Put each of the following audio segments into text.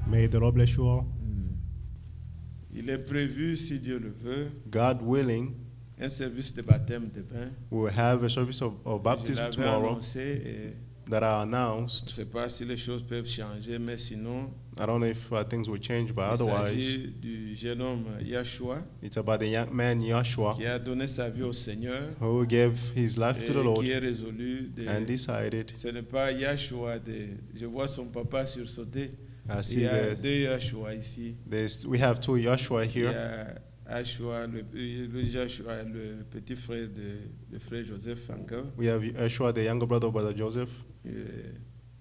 May the Lord bless you all. Il est prévu, si Dieu le veut, God willing, un service de baptême demain. we will have a service of Je baptism l'avais tomorrow annoncé et that are je ne announced. sais pas si les choses peuvent changer, mais sinon, I don't know if things will change, but il otherwise, s'agit du jeune homme Yahshua it's about the young man Joshua qui a donné sa vie au Seigneur who gave his life et to the Lord qui est résolu de... and decided. Ce n'est pas Yahshua, je vois son papa sursauter. I Il see y a that deux Yahshua ici. we have two Joshua Il y here. a Yahshua, Yahshua, le petit frère de frère Joseph encore. We have Joshua, the younger brother of Brother Joseph.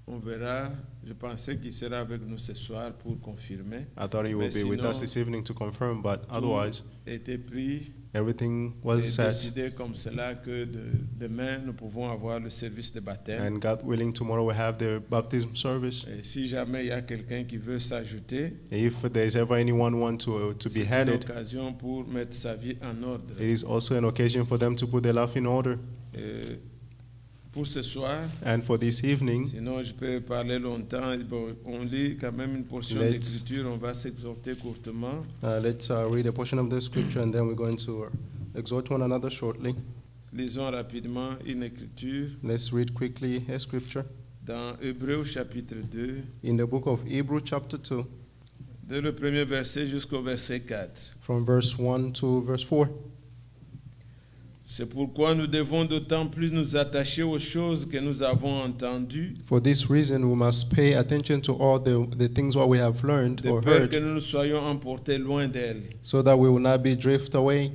On verra. Je pensais qu'il sera avec nous ce soir pour confirmer. I thought he would Mais be with us sinon, this evening to confirm, but otherwise, tout était pris everything et was set. décidé comme cela que demain nous pouvons avoir le service de baptême. And God willing, tomorrow we have the baptism service. Et si jamais il y a quelqu'un qui veut s'ajouter, If there's ever anyone want to be c'est une headed, occasion pour mettre sa vie en ordre. it is also an occasion for them to put their life in order. Pour ce soir, And for this evening, sinon je peux parler longtemps. Bon, on lit quand même une portion d'écriture, on va s'exhorter courtement. let's read a portion of the scripture and then we're going to exhort one another shortly. Lisons rapidement une écriture Let's read quickly a scripture dans Hébreux chapitre 2, in the book of Hebrews chapter 2, dès le premier verset jusqu'au verset 4. from verse 1 to verse 4. C'est pourquoi nous devons d'autant plus nous attacher aux choses que nous avons entendues, For this reason, we must pay attention to all the things what we have learned de or peur que heard, nous ne soyons emportés loin d'elles. so that we will not be drift away.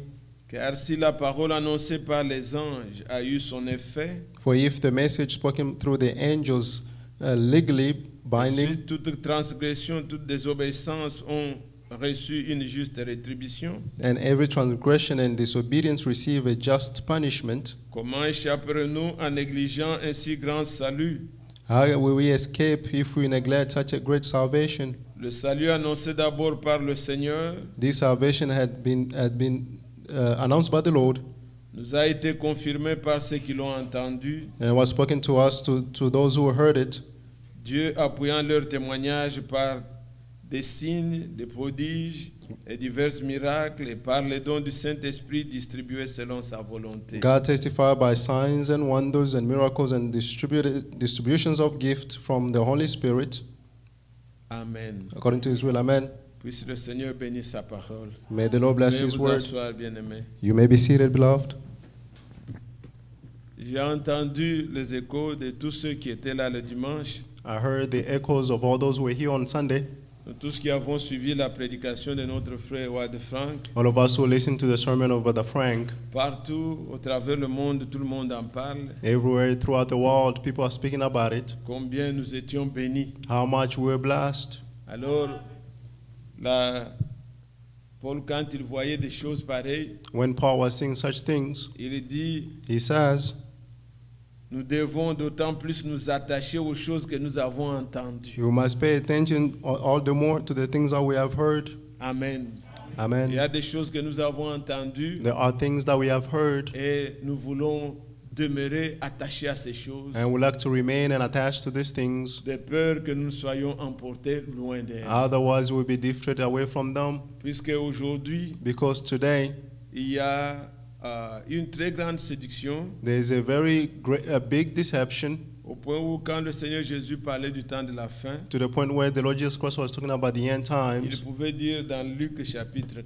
Car si la parole annoncée par les anges a eu son effet, For if the message spoken through the angels legally si binding, toute transgression, toute désobéissance ont reçu une juste rétribution, and every transgression and disobedience receive a just punishment, comment échapperons-nous en négligeant un si grand salut? how will we escape if we neglect such a great salvation? Le salut annoncé d'abord par le Seigneur This salvation had been announced by the Lord nous a été confirmé par ceux qui l'ont entendu, and was spoken to us to those who heard it. Dieu appuyant leur témoignage par des signes, des prodiges et divers miracles et par les dons du Saint-Esprit distribués selon sa volonté. God testified by signs and wonders and miracles and distributions of gifts from the Holy Spirit, Amen. according to His will. Amen. Puisse le Seigneur bénir sa parole. May the Lord bless Veuillez His vous word. asseoir, bien-aimés. You may be seated, beloved. J'ai entendu les échos de tous ceux qui étaient là le dimanche, I heard the echoes of all those who were here on Sunday, de tous qui avons suivi la prédication de notre frère Wade Frank. all of us who listened to the sermon of Brother Frank. Partout, au travers le monde, tout le monde en parle. Everywhere throughout the world, people are speaking about it. Combien nous étions bénis. How much we were blessed. Alors, Paul, quand il voyait des choses pareilles, When Paul was saying such things, il dit, he says, nous devons d'autant plus nous attacher aux choses que nous avons entendues. you must pay attention all the more to the things that we have heard. Amen. Il y Amen. a des choses que nous avons entendues There are things that we have heard, et nous voulons demeurer attachés à ces choses, and we like to remain and attach to these things. de peur que nous soyons emportés loin d'elles. Otherwise, we'll be drifted away from them. Puisque aujourd'hui, Because today, il y a une très grande séduction, there is a big deception, au point où quand le Seigneur Jésus parlait du temps de la fin, to the point where the Lord Jesus Christ was talking about the end il times. pouvait dire dans Luc chapitre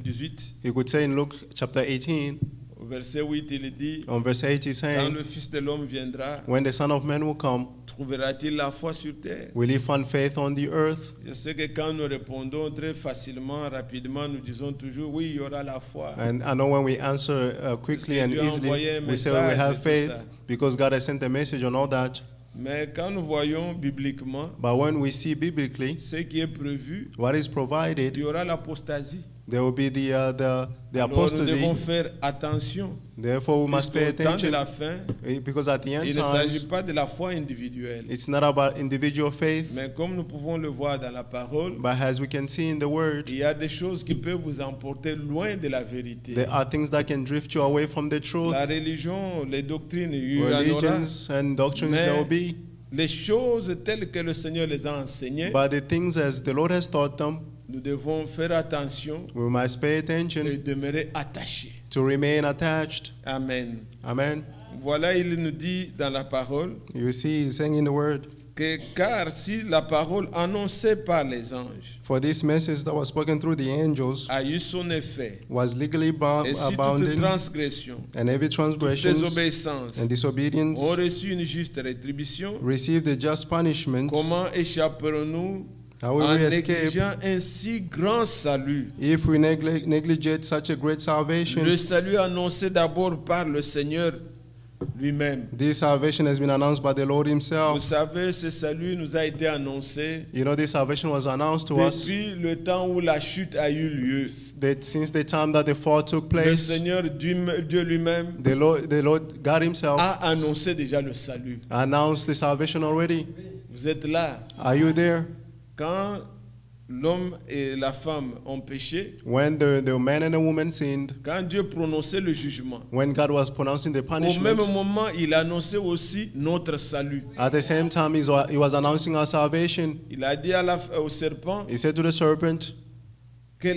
18, He could say in Luke chapter 18, au verset 8, il dit, on verse 8, he's quand saying, le Fils de l'homme viendra, when the Son of Man will come, trouvera-t-il la foi sur terre? will he find faith on the earth? Je sais que quand nous répondons très facilement, rapidement, nous disons toujours, oui, il y aura la foi. And I know when we answer quickly and Dieu a easily, envoyé un we say message we et have tout faith ça. because God has sent a message on all that. Mais quand nous voyons bibliquement But when we see biblically ce qui est prévu, what is il provided, y aura l'apostasie. there will be the Alors nous apostasy. devons faire attention. Therefore, we must pay Puisqu'au temps de attention la fin, because at the end il ne s'agit times, pas de la foi individuelle. it's not about individual faith, Mais comme nous pouvons le voir dans la parole, but as we can see in the Word, il y a des choses qui peuvent vous emporter loin de la vérité. there are things that can drift you away from the truth. La religion, les doctrines, il y en aura. Religions and doctrines Mais there will be. les choses telles que le Seigneur les a enseignées, but the things as the Lord has taught them, nous devons faire attention we must pay et attention demeurer attachés. to remain attached. Amen. Amen. Voilà, il nous dit dans la parole You see, he's saying in the word, que car si la parole annoncée par les anges for this message that was spoken through the angels a eu son effet, was legally et si toute abounding, transgression, and every toute transgression désobéissance and disobedience ont reçu une juste rétribution, received the just punishment, comment échapperons-nous how will en we escape négligeant un si grand salut? if we negligent such a great salvation? Le salut annoncé d'abord par le Seigneur lui-même. This salvation has been announced by the Lord Vous himself. savez, ce salut nous a été annoncé You know, this salvation was announced to us depuis le temps où la chute a eu lieu. that since the time that the fall took Le place, Seigneur Dieu lui-même the Lord God himself a annoncé déjà le salut. announced the salvation already. Vous êtes là. Are you there? Quand l'homme et la femme ont péché, When the man and the woman sinned, quand Dieu prononçait le jugement, when God was pronouncing the au même punishment, moment, il annonçait aussi notre salut. at the same time he was announcing our salvation. Il a dit au serpent He said to the serpent que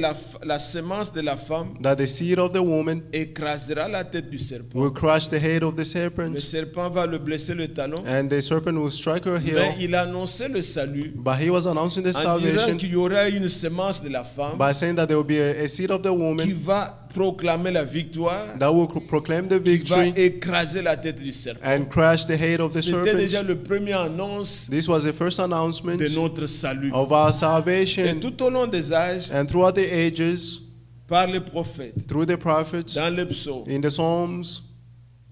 la sémence de la femme that the seed of the woman écrasera la tête du serpent. will crush the head of the Le serpent, serpent va le blesser le talon, and the serpent will strike her mais heel. il annonçait le salut But he was announcing the en disant salvation qu'il y aura une sémence de la femme by saying that there will be a seed of the qui woman va proclamer la victoire, that will proclaim the qui va victory écraser la tête du serpent. and crush the head of the C'était déjà serpent. le premier annonce This was the first announcement de notre salut. of our Et salvation. tout au long des âges, And throughout the ages, par les prophètes, through the prophets, dans les psaumes, in the Psalms,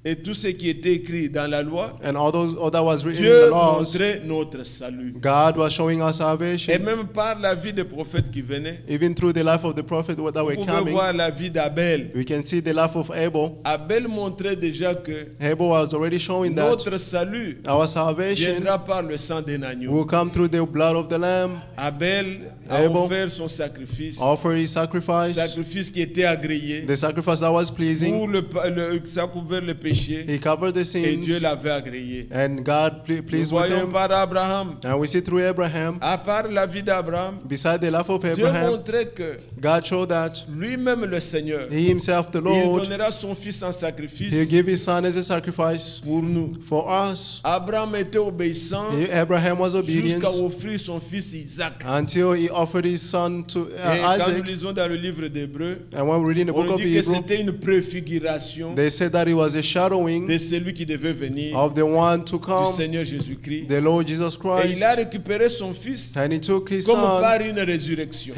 et tout ce qui était écrit dans la loi, and all that was written in Dieu the laws, montrait notre salut. God was showing our Et salvation. même par la vie des prophètes qui venaient, Even through the life of the prophet that vous were pouvez coming, voir la vie d'Abel. we can see the life of Abel. Abel montrait déjà que Abel was already showing that notre salut our salvation viendra par le sang d'un agneau. will come through the blood of the Lamb. Abel a Abel offert son sacrifice, Offer his sacrifice, sacrifice qui était agréé, the sacrifice that was pour pleasing. ça a couvert le péché, He covered the et Dieu sins, l'avait agréé. and God Nous pleased with voyons him. par Abraham, And we see through Abraham, à part la vie d'Abraham, beside the life of Dieu Abraham, montrait que God showed that lui-même le Seigneur, He himself, the il Lord, donnera son fils en sacrifice He'll give His Son as a sacrifice pour nous. for us. Abraham était obéissant Abraham was obedient jusqu'à offrir son fils Isaac. until he offered his son to Et quand nous Isaac. lisons dans le livre d'Hébreux, And when we read in the book on of dit que Hebrew, c'était une préfiguration they said that it was a shadowing de celui qui devait venir, of the one to du come, Seigneur Jésus-Christ. the Lord Jesus Et Christ. il a récupéré son fils And he took his comme son par une résurrection.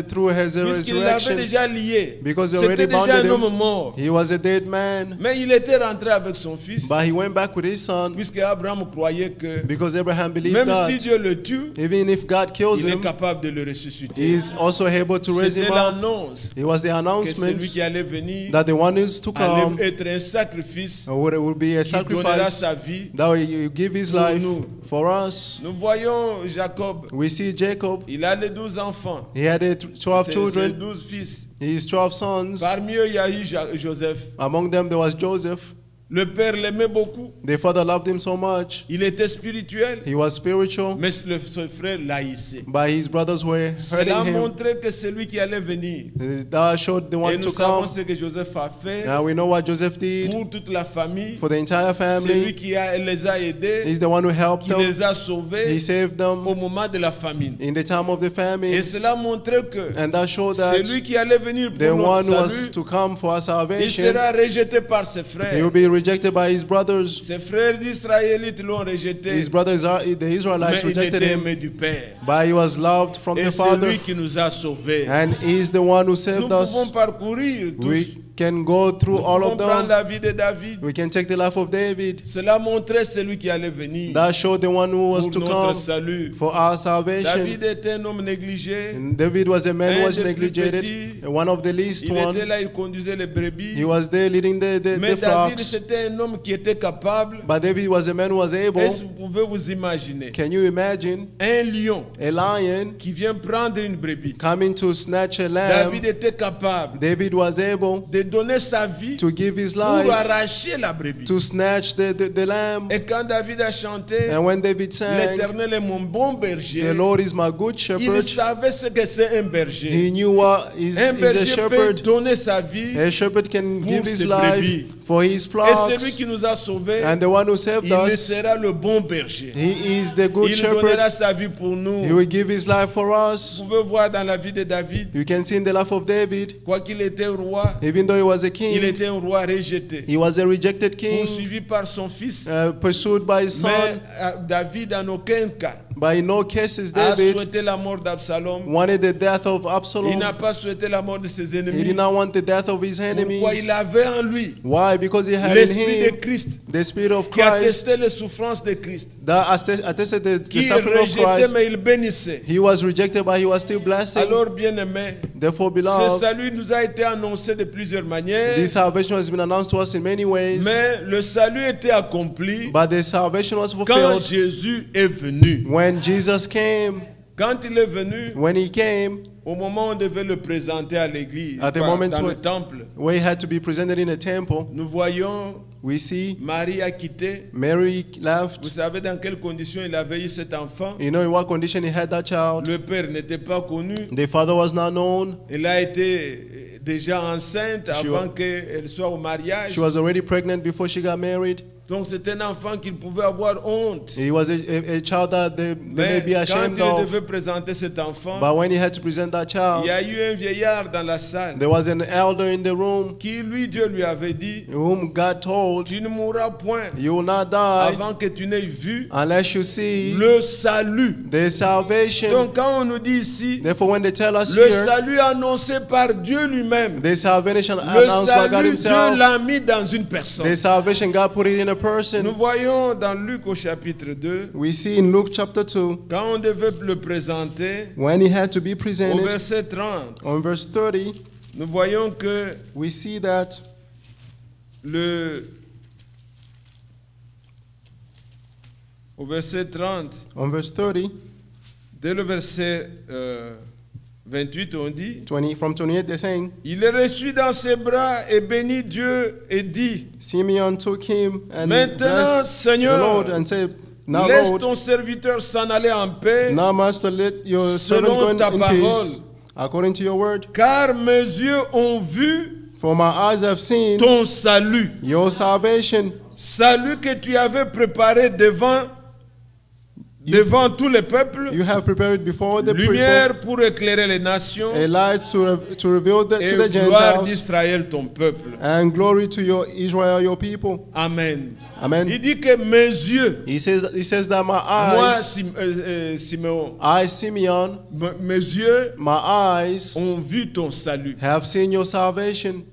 through his Puisqu'il l'avait resurrection, déjà lié. because he C'était already déjà un bounded homme him. mort. He was a dead man, Mais il était rentré avec son fils, but he went back with his son puisque Abraham croyait que because Abraham believed même si that Dieu le tue, even if God kills il est him, capable de le ressusciter. he is also able to raise C'était him up. l'annonce It was the que celui announcement qui allait venir that the one who's to come allait être un sacrifice would be a qui donnera sacrifice sa vie. that will give his pour life nous. for us. Nous voyons Jacob, We see Jacob, il a les 12 enfants, he had 12 ses children, 12 fils. his 12 sons. Parmi eux, il y a eu Joseph. Among them there was Joseph. Le père l'aimait beaucoup. The father loved him so much. Il était spirituel, He was spiritual, mais son frère l'haïssait. but his brothers were Cela hurting him. montrait que celui qui allait venir. That showed the Et one nous to savons come. ce que Joseph a fait Now we know what Joseph did pour toute la famille. for the entire C'est lui family. qui les a aidés, He's the one who helped qui them. les a sauvés He saved them au moment de la famine. in the time of the Et famine. cela montrait que And that showed that celui qui allait venir the pour one who notre was salut, to come for our il salvation, sera rejeté par ses he frères. will be rejected by his brothers. Ses frères d'Israélites l'ont rejeté, His brothers, the mais Israelites, il rejected était him, aimé du Père. but he was loved from Et the c'est Father, lui qui nous a sauvés. and he's the one who Nous saved pouvons us. parcourir tous. We can go through Nous all pouvons of prendre them. la vie de David. We can take the life of David. Cela montrait celui qui allait venir That showed the one who was pour to notre come salut. for our salvation. David était un homme négligé. And David was a man who Un was des plus neglected, petits. one of the least Il one. était là, il conduisait les brebis. He was there leading Mais the David, flocks. c'était un homme qui était capable. But David was a man who was Et able, pouvez vous imaginer Can you imagine un lion a lion qui vient prendre une brebis? coming to snatch a lamb? David était capable David was able de donner sa vie to give his pour life arracher la brebis. to snatch the lamb. Et quand David a chanté, And when David sang, l'Éternel est mon bon berger, the Lord is my good il shepherd, savait ce que c'est un berger. he knew what is Un a berger peut shepherd. donner sa vie. A shepherd can pour give his ses life brebis. for his Et celui flocks. qui nous a sauvés, And the one who saved il us, sera le bon berger. he is the good Il shepherd. donnera sa vie pour nous. He will give his life for us. Vous pouvez voir dans la vie de David, You can see in the life of David, quoiqu'il était roi, even though he was a il king, était un roi rejeté, he was a rejected king, poursuivi par son fils. pursued by his son. Mais David, en aucun cas, But in no cases, a David souhaité la mort d'Absalom. wanted the death of Il Absalom. n'a pas souhaité la mort de ses He ennemis. did not want the death of his Pourquoi? enemies. Il avait en lui Why? Because he had in l'esprit de him Christ, the Spirit of qui attestait Christ les souffrances de Christ, that attested the qui suffering of rejetait Christ. mais il bénissait. He was rejected, but he was still blessing. Alors, bien-aimés, Therefore, ce beloved, salut nous a été annoncé de plusieurs manières, this salvation has been announced to us in many ways, mais le salut était accompli but the salvation was quand fulfilled Jésus est venu. when Jesus came. Quand il est venu, When he came, au moment où on devait le présenter à l'église, At the dans moment le when- temple, where he had to be presented in a temple, nous voyons we see Marie a quitté. Mary Vous left. savez dans quelles conditions il avait eu cet enfant? You know in what condition he had that child. Le père n'était pas connu. The father was not known. Elle a été déjà enceinte She avant wa- qu'elle soit au mariage. She was already pregnant before she got married. Donc c'est un enfant qu'il pouvait avoir honte. He was a child that they may Mais be quand ashamed il of. devait présenter cet enfant, But when he had to present that il child, y a eu un vieillard dans la salle there was an elder in the room qui, Dieu lui avait dit, whom God told, tu ne mourras point you will not die avant que tu n'aies vu unless you see le salut. the salvation. Donc quand on nous dit ici, Therefore, when they tell us le here, salut annoncé par Dieu lui-même, the salvation le announced by God salut, Dieu himself, l'a mis dans une personne. the salvation God put it in a Nous person. voyons dans Luc au chapitre 2, We see in Luke chapter 2, quand on devait le présenter, when he had to be au presented, verset 30, on verse 30, nous voyons que we see that au verset 30, on verse 30, dès le verset 28, on dit, 20, from 28, they're saying, il le reçut dans ses bras et bénit Dieu et dit, Simeon took him and Maintenant, blessed Seigneur, the Lord and said, Now, laisse Lord, ton serviteur s'en aller en paix, now, Master, let your servant selon go in ta peace, parole. according to your word. Car mes yeux ont vu For my eyes have seen ton salut, your salvation, salut que tu avais préparé devant tous les peuples, you have prepared before the people, lumière pour éclairer les nations a light to reveal to et the gloire Gentiles, d'Israël ton peuple. and glory to your Israel, your people. Amen. Amen. Il dit que mes yeux, He says that my moi eyes, Simeon, I, Simeon, mes yeux my eyes ont vu ton salut. have seen your salvation.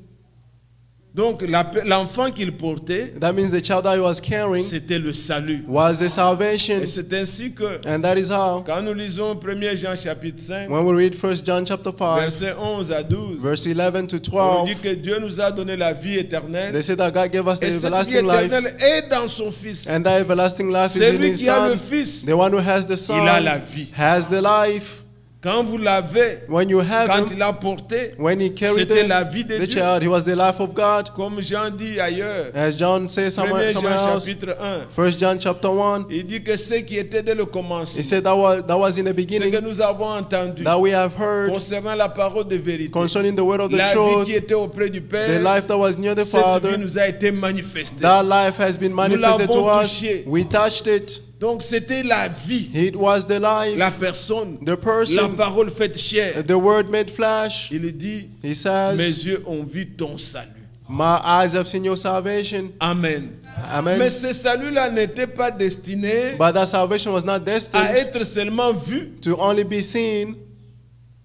Donc l'enfant qu'il portait, That means the child that he was carrying c'était le salut. was the salvation. Et c'est ainsi que And that is how, quand nous lisons 1 Jean chapitre 5, when we read 1 John chapter 5, versets 11 à 12, verse 11 to on 12, dit que Dieu nous a donné la vie éternelle. they say that God gave us the Et cette vie everlasting life, éternelle est dans son Fils. and that everlasting life is in Celui his qui a le Son. Fils, The one who has the il a la Son vie. has the life. Quand vous l'avez, When you have quand him, il a porté, when he carried c'était la vie de the Dieu. child, he was the life of God. Comme Jean dit ailleurs, As John says 1 somewhere Jean else, chapitre 1, 1 John chapter 1, il dit que ce qui était dès le he commencement, said that was in the ce que beginning, nous avons entendu that we have heard concernant la parole de vérité, concerning the word of the la vie truth, qui était auprès du the Père, life that was near the cette vie Father, nous a été manifestée. that life has been manifested to l'avons us. touché. We touched it. Donc c'était la vie, It was the life, la personne, the la person, parole faite chair. the word made flesh. Il dit, He mes says, yeux ont vu ton salut. my eyes have seen your salvation. Amen. Amen. Mais ce salut-là n'était pas destiné But that salvation was not à destined être seulement vu, to only be seen,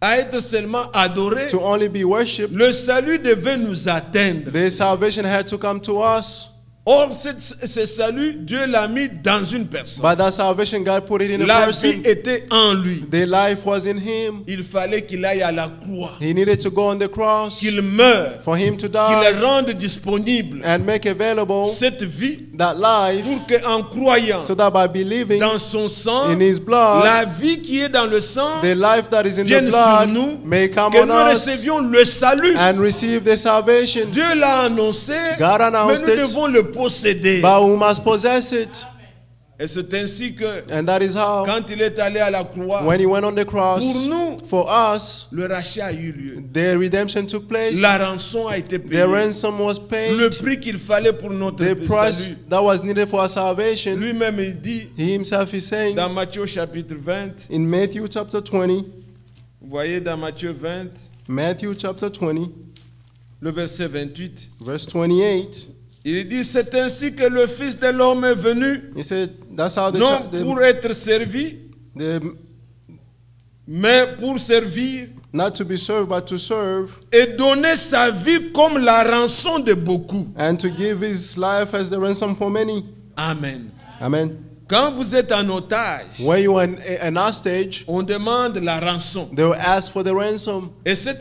à être seulement adoré. to only be worshipped. Le salut devait nous atteindre. The salvation had to come to us. Or, ce salut, Dieu l'a mis dans une personne. But that salvation, God put it in a La vie person. était en lui. The life was in him. Il fallait qu'il aille à la croix, He needed to go on the cross qu'il meure, for him to qu'il die rende disponible and make available cette vie that life pour qu'en croyant so that by believing dans son sang, in his blood, la vie qui est dans le sang the life that is in the vienne blood sur nous, may come que on nous us recevions le salut. and receive the salvation. Dieu l'a annoncé, God mais announced nous it, devons le posséder. but we must possess it. Et c'est ainsi que And that is how, quand il est allé à la croix, when he went on the cross, pour nous, for us, le rachat a eu lieu. the redemption took place. La rançon a été The payée. ransom was paid. Le prix qu'il fallait pour notre The price salut. that was needed for our salvation. Lui-même, il dit He himself is saying dans Matthieu chapitre 20, in Matthew chapter 20, vous voyez dans Matthieu 20, Matthew chapter 20, le verset 28, verse 28, il dit, c'est ainsi que le Fils de l'homme est venu, he said, that's how non pour être servi, mais pour servir not to be served, but to serve, et donner sa vie comme la rançon de beaucoup. and to give his life as the ransom for many. Amen. Amen. Quand vous êtes en otage, When you are an hostage, on demande la rançon. they will ask for the ransom. Et ces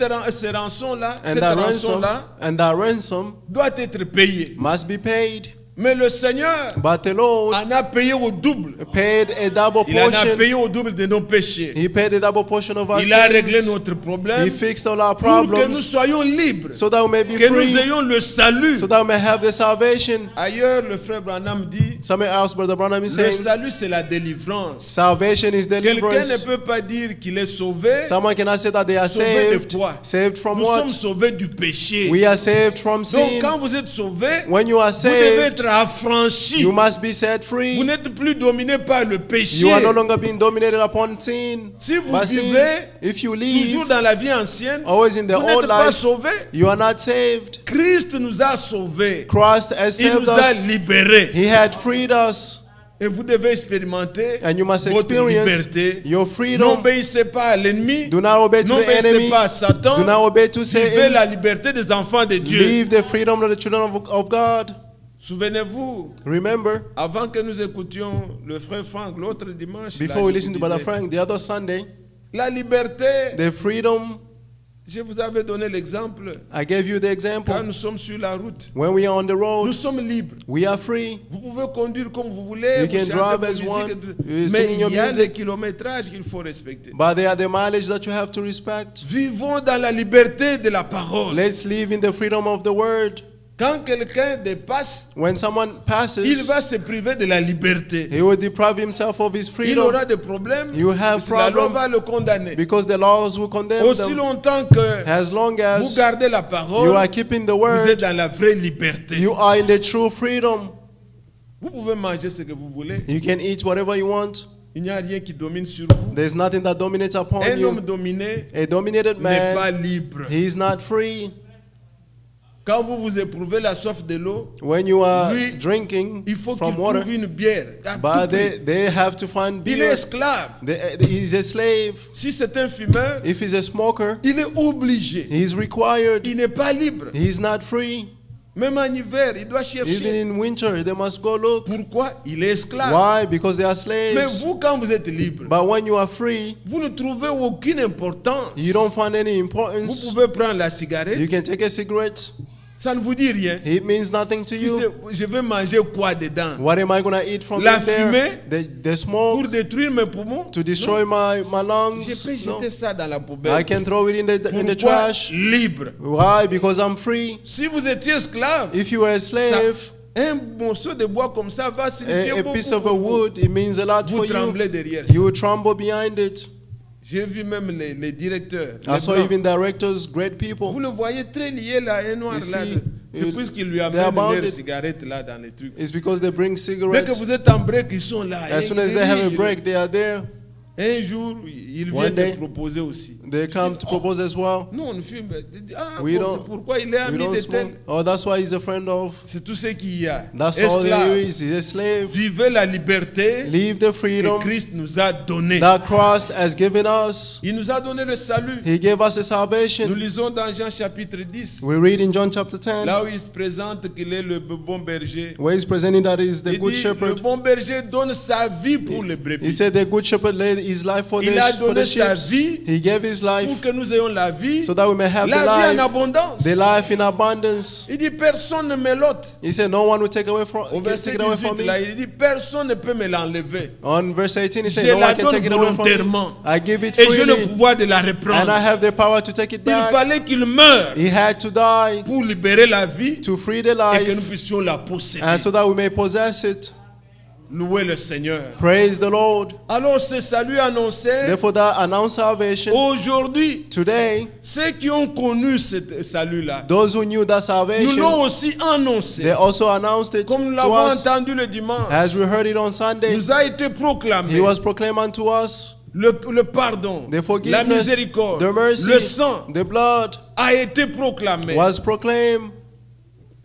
rançons-là, And cette that ransom doit être payée. must be paid. Mais le Seigneur But the Lord en a payé au double. paid a double Il en a portion. payé au double de nos péchés. He paid a double portion of our Il a réglé sins. notre problème He fixed all our pour que nous problems soyons libres, so that we may be que nous free, ayons le salut. so that we may have the salvation. Ailleurs, le frère Branham dit, Something else, Brother Branham is le saying, salut c'est la délivrance. salvation is Quelqu'un ne deliverance. peut pas dire qu'il est sauvé. Someone cannot say that they are Sauvé de saved. quoi? Saved from Nous sommes what? sauvés du péché. We are saved from Donc sin. quand vous êtes sauvé, When you are vous devez saved, être affranchi. you must be set Vous free. n'êtes plus dominé par le péché. You are no longer being dominated upon sin. Si vous By sin, vivez if you toujours live dans la vie ancienne, always in the vous n'êtes old pas life, sauvé. you are not saved. Christ nous a sauvés. Christ has Il saved nous a us. libérés. He had freed us. Et vous devez expérimenter And you must votre experience liberté. your freedom. N'obéissez pas à l'ennemi. Do not obey to the N'obéissez enemy. pas à Satan. Do not obey to Vivez Satan. la liberté des enfants de Dieu. Leave the freedom of the children of God. Souvenez-vous, Remember, avant que nous écoutions le frère Franck l'autre dimanche, là, before we je listened to vous Brother disais, Frank the other Sunday, la liberté, the freedom, je vous avais donné l'exemple, I gave you the quand example. nous sommes sur la route, When we are on the nous road, sommes libres. we are free. Vous pouvez conduire comme vous voulez, You vous can chantez drive vos as musiques one, et tout. you Mais sing your il y a music. des kilométrages qu'il faut respecter. But there are the mileage that you have to respect. Vivons dans la liberté de la parole. Let's live in the freedom of the word. Quand quelqu'un dépasse, When someone il passes, va se priver de la liberté. he will deprive himself of his Il freedom aura des problèmes, You have parce que la loi problem. va le condamner. because the laws will condemn Aussi them. longtemps que As long vous as gardez la you parole, are keeping the vous word, êtes dans la vraie liberté. you are in the true freedom. Vous pouvez manger ce que vous voulez. You can eat whatever you want. Il n'y a rien qui domine sur vous. There's nothing that dominates upon Un homme you. dominé A dominated n'est pas man, libre. he is not free. Quand vous éprouvez la soif de l'eau, When you are Lui, drinking il faut qu'il from water, trouve une bière. À but tout prix. they have to find Il est beer. esclave. He's a slave. Si c'est un fumeur, If he's a smoker, il est obligé. he's required. Il n'est pas libre. He's not free. Même en hiver, il doit Even chercher. in winter, they must go look. Pourquoi? Il est esclave. Why? Because they are Mais slaves. vous, quand vous êtes libre, But when you are free, vous ne trouvez aucune importance. you don't find any Vous importance. pouvez prendre la cigarette, You can take a cigarette. ça ne vous dit rien. It means nothing to Tu you. sais, je vais manger quoi dedans? What am I going to eat from La it there? fumée? The smoke Pour détruire mes poumons? to destroy my Je lungs? peux No. jeter ça dans la I poubelle. can throw it in the Pourquoi? trash. Libre. Why? Because I'm free. Si vous étiez esclave, If you were a slave, un morceau de bois comme ça va signifier a beaucoup piece of a pour vous. wood, it means a lot Vous for you. tremblez derrière. You will tremble behind it. J'ai vu même les directeurs. I les saw blancs. even directors, great Vous people. le voyez très lié là, un noir You là. see, C'est puisqu'ils lui they are amènent leurs bounded. cigarettes là dans les trucs. It's because they bring Dès que cigarettes. vous êtes en break, ils sont là. As soon as they have a break, they are there. Un jour, ils One viennent day, te proposer aussi. They come to propose as well. Nous, on fume. Ah, We bon, don't- c'est pourquoi il est We ami don't de smoke. tel. Oh, that's why he's a friend of. C'est tout ce qu'il y a. That's all there Esclave. is. He's a slave. Vivez la liberté Leave the que freedom Christ nous a donnée. that Christ has given us. Il nous a donné le salut. He gave us a Nous salvation. lisons dans Jean chapitre 10, We read in John chapter 10, là où il se présente qu'il est le bon berger. where he's presenting that he's the Il good dit, le shepherd. bon berger donne sa vie pour les He brebis. said the good shepherd laid his life for Il a the donné sa sheep. vie He gave his life, pour que nous ayons la vie, so that we may have la the vie en life, abondance. the life in abundance. Il dit personne ne me l'ôte. He said, no one will take Au it verset away from 18 me. là, il dit personne ne peut me l'enlever. On verse 18, he said, Je no la one can take it donne away from me. volontairement. I give it Et j'ai le freely, pouvoir de la and I reprendre. have the power to take it Il back. fallait qu'il meure He had to die pour libérer la vie to free the et que nous life, puissions la posséder. and so that we may possess it. Louez le Seigneur. Praise the Lord. Alors ce salut annoncé, Therefore, that announced salvation. aujourd'hui, Today, ceux qui ont connu ce salut-là, those who knew that nous salvation, l'ont aussi annoncé. they also announced it Comme nous to l'avons us, entendu le dimanche, as we heard it on Sunday. nous a été proclamé He was proclaimed unto us. le pardon, The la forgiveness, miséricorde, the mercy, le sang the blood a été proclamé. was proclaimed.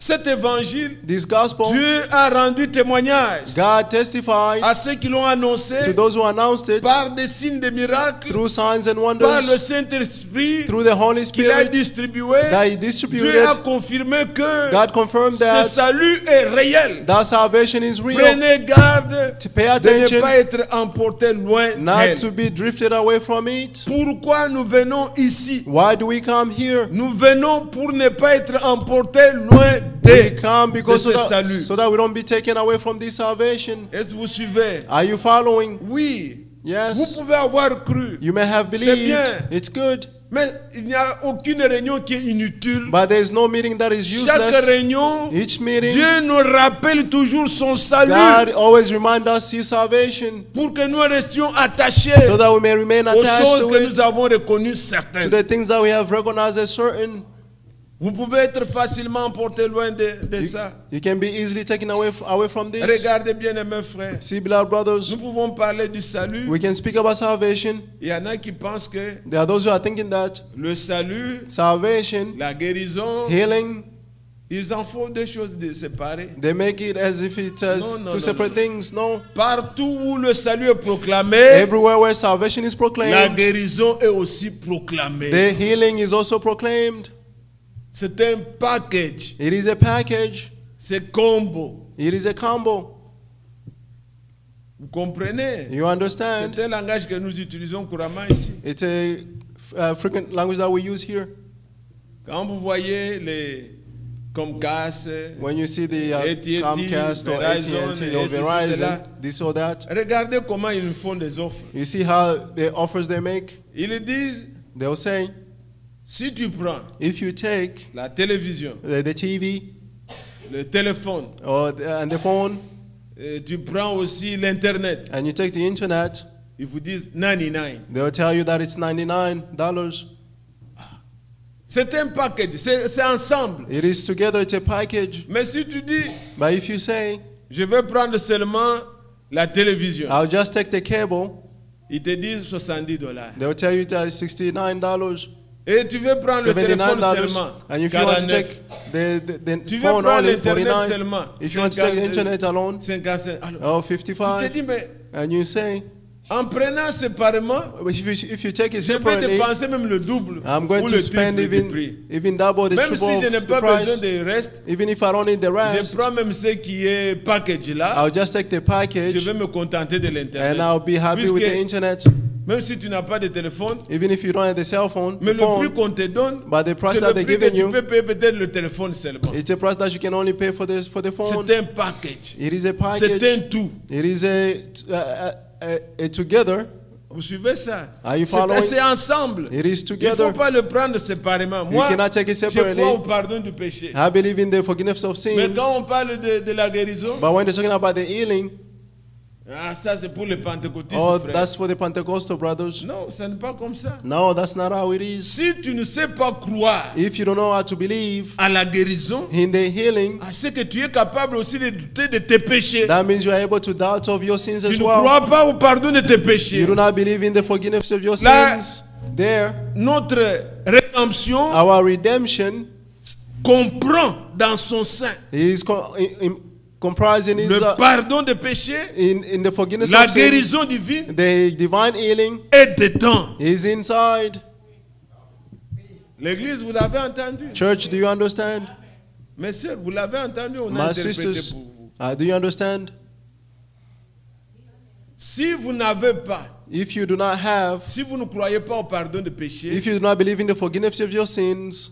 Cet évangile, This gospel, Dieu a rendu témoignage God testified à ceux qui l'ont annoncé to those who announced it par des signes de miracles, through signs and par le wonders, Saint-Esprit through the Holy qu'il a Spirit distribué. that He Dieu distributed. a confirmé que God confirmed ce that salut est réel. that salvation is real. Prenez garde To pay de ne attention, pas être emporté loin not d'elle. to be drifted away from it. Pourquoi nous venons ici? Why do we come here? Nous venons pour ne pas être emportés loin We d'elle. come because de so ce that, salut. so that we don't be taken away from this salvation. Est-ce que vous suivez? Are you following? Oui. Vous Yes. pouvez avoir cru. You may have C'est believed. bien. It's good. Mais il n'y a aucune réunion qui est inutile. But there is no meeting that is Chaque useless. réunion, Each meeting, Dieu nous rappelle toujours son salut God always reminds us His salvation pour que nous restions attachés so that we may remain aux attached choses to que it, nous avons reconnues to certaines. the things that we have recognized as certain. Vous pouvez être facilement emporté loin de ça. You can be easily taken away from this. Regardez bien, mes frères. See, beloved brothers, Nous pouvons parler du salut. we can speak about salvation. Il y en a qui pensent que There are those who are thinking that le salut, salvation, la guérison, healing, ils en font des choses séparées. they make it as if it's as No, two separate things. No. Partout où le salut est proclamé, Everywhere where salvation is la proclaimed, guérison est aussi proclamée. the healing is also proclaimed. C'est un package. It is a package. C'est combo. It is a combo. Vous comprenez? You understand? C'est un langage que nous utilisons couramment ici. It's a frequent language that we use here. Quand vous voyez les Comcast, When you see the AT&T, Comcast or Verizon, AT&T or et ceci, Verizon, cela. this or that, regardez comment ils nous font des offres. you see how the offers they make. Ils disent, They'll say, si tu prends if you take la télévision, the TV le téléphone, and the phone, et tu prends aussi l'Internet, and you take the internet, ils vous disent 99. they'll tell you that it's $99. C'est un package, c'est ensemble. It is together, it's a package. Mais si tu dis, But if you say, je vais prendre seulement la télévision, I'll just take the cable, ils te disent $70. they'll tell you that it's $69, Et tu veux prendre le téléphone $79. seulement, And if you want to 49. take the Tu veux phone prendre only, l'Internet 49. seulement, If you want to take the 50, internet alone, 55. Alors, oh, tu te 55. dis, mais And you say, en prenant séparément, if you take it je vais separately, dépenser même le double I'm going ou to le spend triple du prix. even double the Même si triple je n'ai of the pas besoin price. de reste, Even if I don't need the je rest, prends même ce qui est package là, I'll just take the je package vais me contenter de l'Internet. and I'll be happy with the Puisque internet. même si tu n'as pas de téléphone, Even if you don't have the cell phone, mais the le prix phone, qu'on te donne, but the price c'est that le they're prix que giving tu you, peux payer peut-être le téléphone seulement. it's a price that you can only pay for the phone. C'est un package. It is a C'est package. un tout. It is a together. Vous suivez ça? Are you following? C'est ensemble. It is Il ne faut together. pas le prendre séparément. You Moi, cannot take it je separately. crois au pardon du péché. I believe in the forgiveness of Mais sins. quand on parle de la guérison, But when they're talking about the healing, ça c'est pour les pentecôtistes, oh, frère. that's for the Pentecostal brothers. Non, ça n'est pas comme ça. No, that's not how it is. Si tu ne sais pas croire If you don't know how to believe à la guérison, in the healing, à ce que tu es capable aussi de douter de tes péchés. that means you are able to doubt of your sins Tu as ne well. crois pas au pardon de tes You péchés. do not believe in the forgiveness of your Là- sins. There, Notre rédemption our redemption comprend dans son sein is comprising le his, pardon des péchés, in the forgiveness la of sins. guérison divine The divine healing est dedans. is inside. L'église, vous l'avez entendu. Church, do you understand? Mes sœurs, vous l'avez entendu, on a My interprété sisters, pour vous. do you understand? Si vous n'avez pas if you do not have, si vous ne croyez pas au pardon de péché, if you do not believe in the forgiveness of your sins,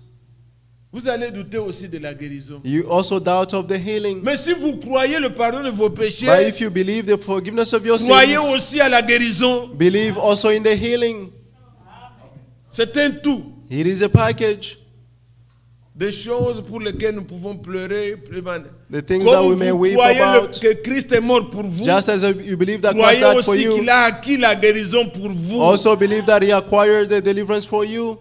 vous allez douter aussi de la guérison. you also doubt of the healing. Mais si vous croyez le pardon de vos péchés, But if you believe the forgiveness of your croyez sins, aussi à la guérison. believe also in the healing. C'est un tout. It is a package. Des choses pour lesquelles nous pouvons pleurer. The things that we Comme may vous weep croyez about. que Christ est mort pour vous, Just as you believe that Christ croyez died for aussi you, qu'il a acquis la guérison pour vous. also believe that He acquired the deliverance for you.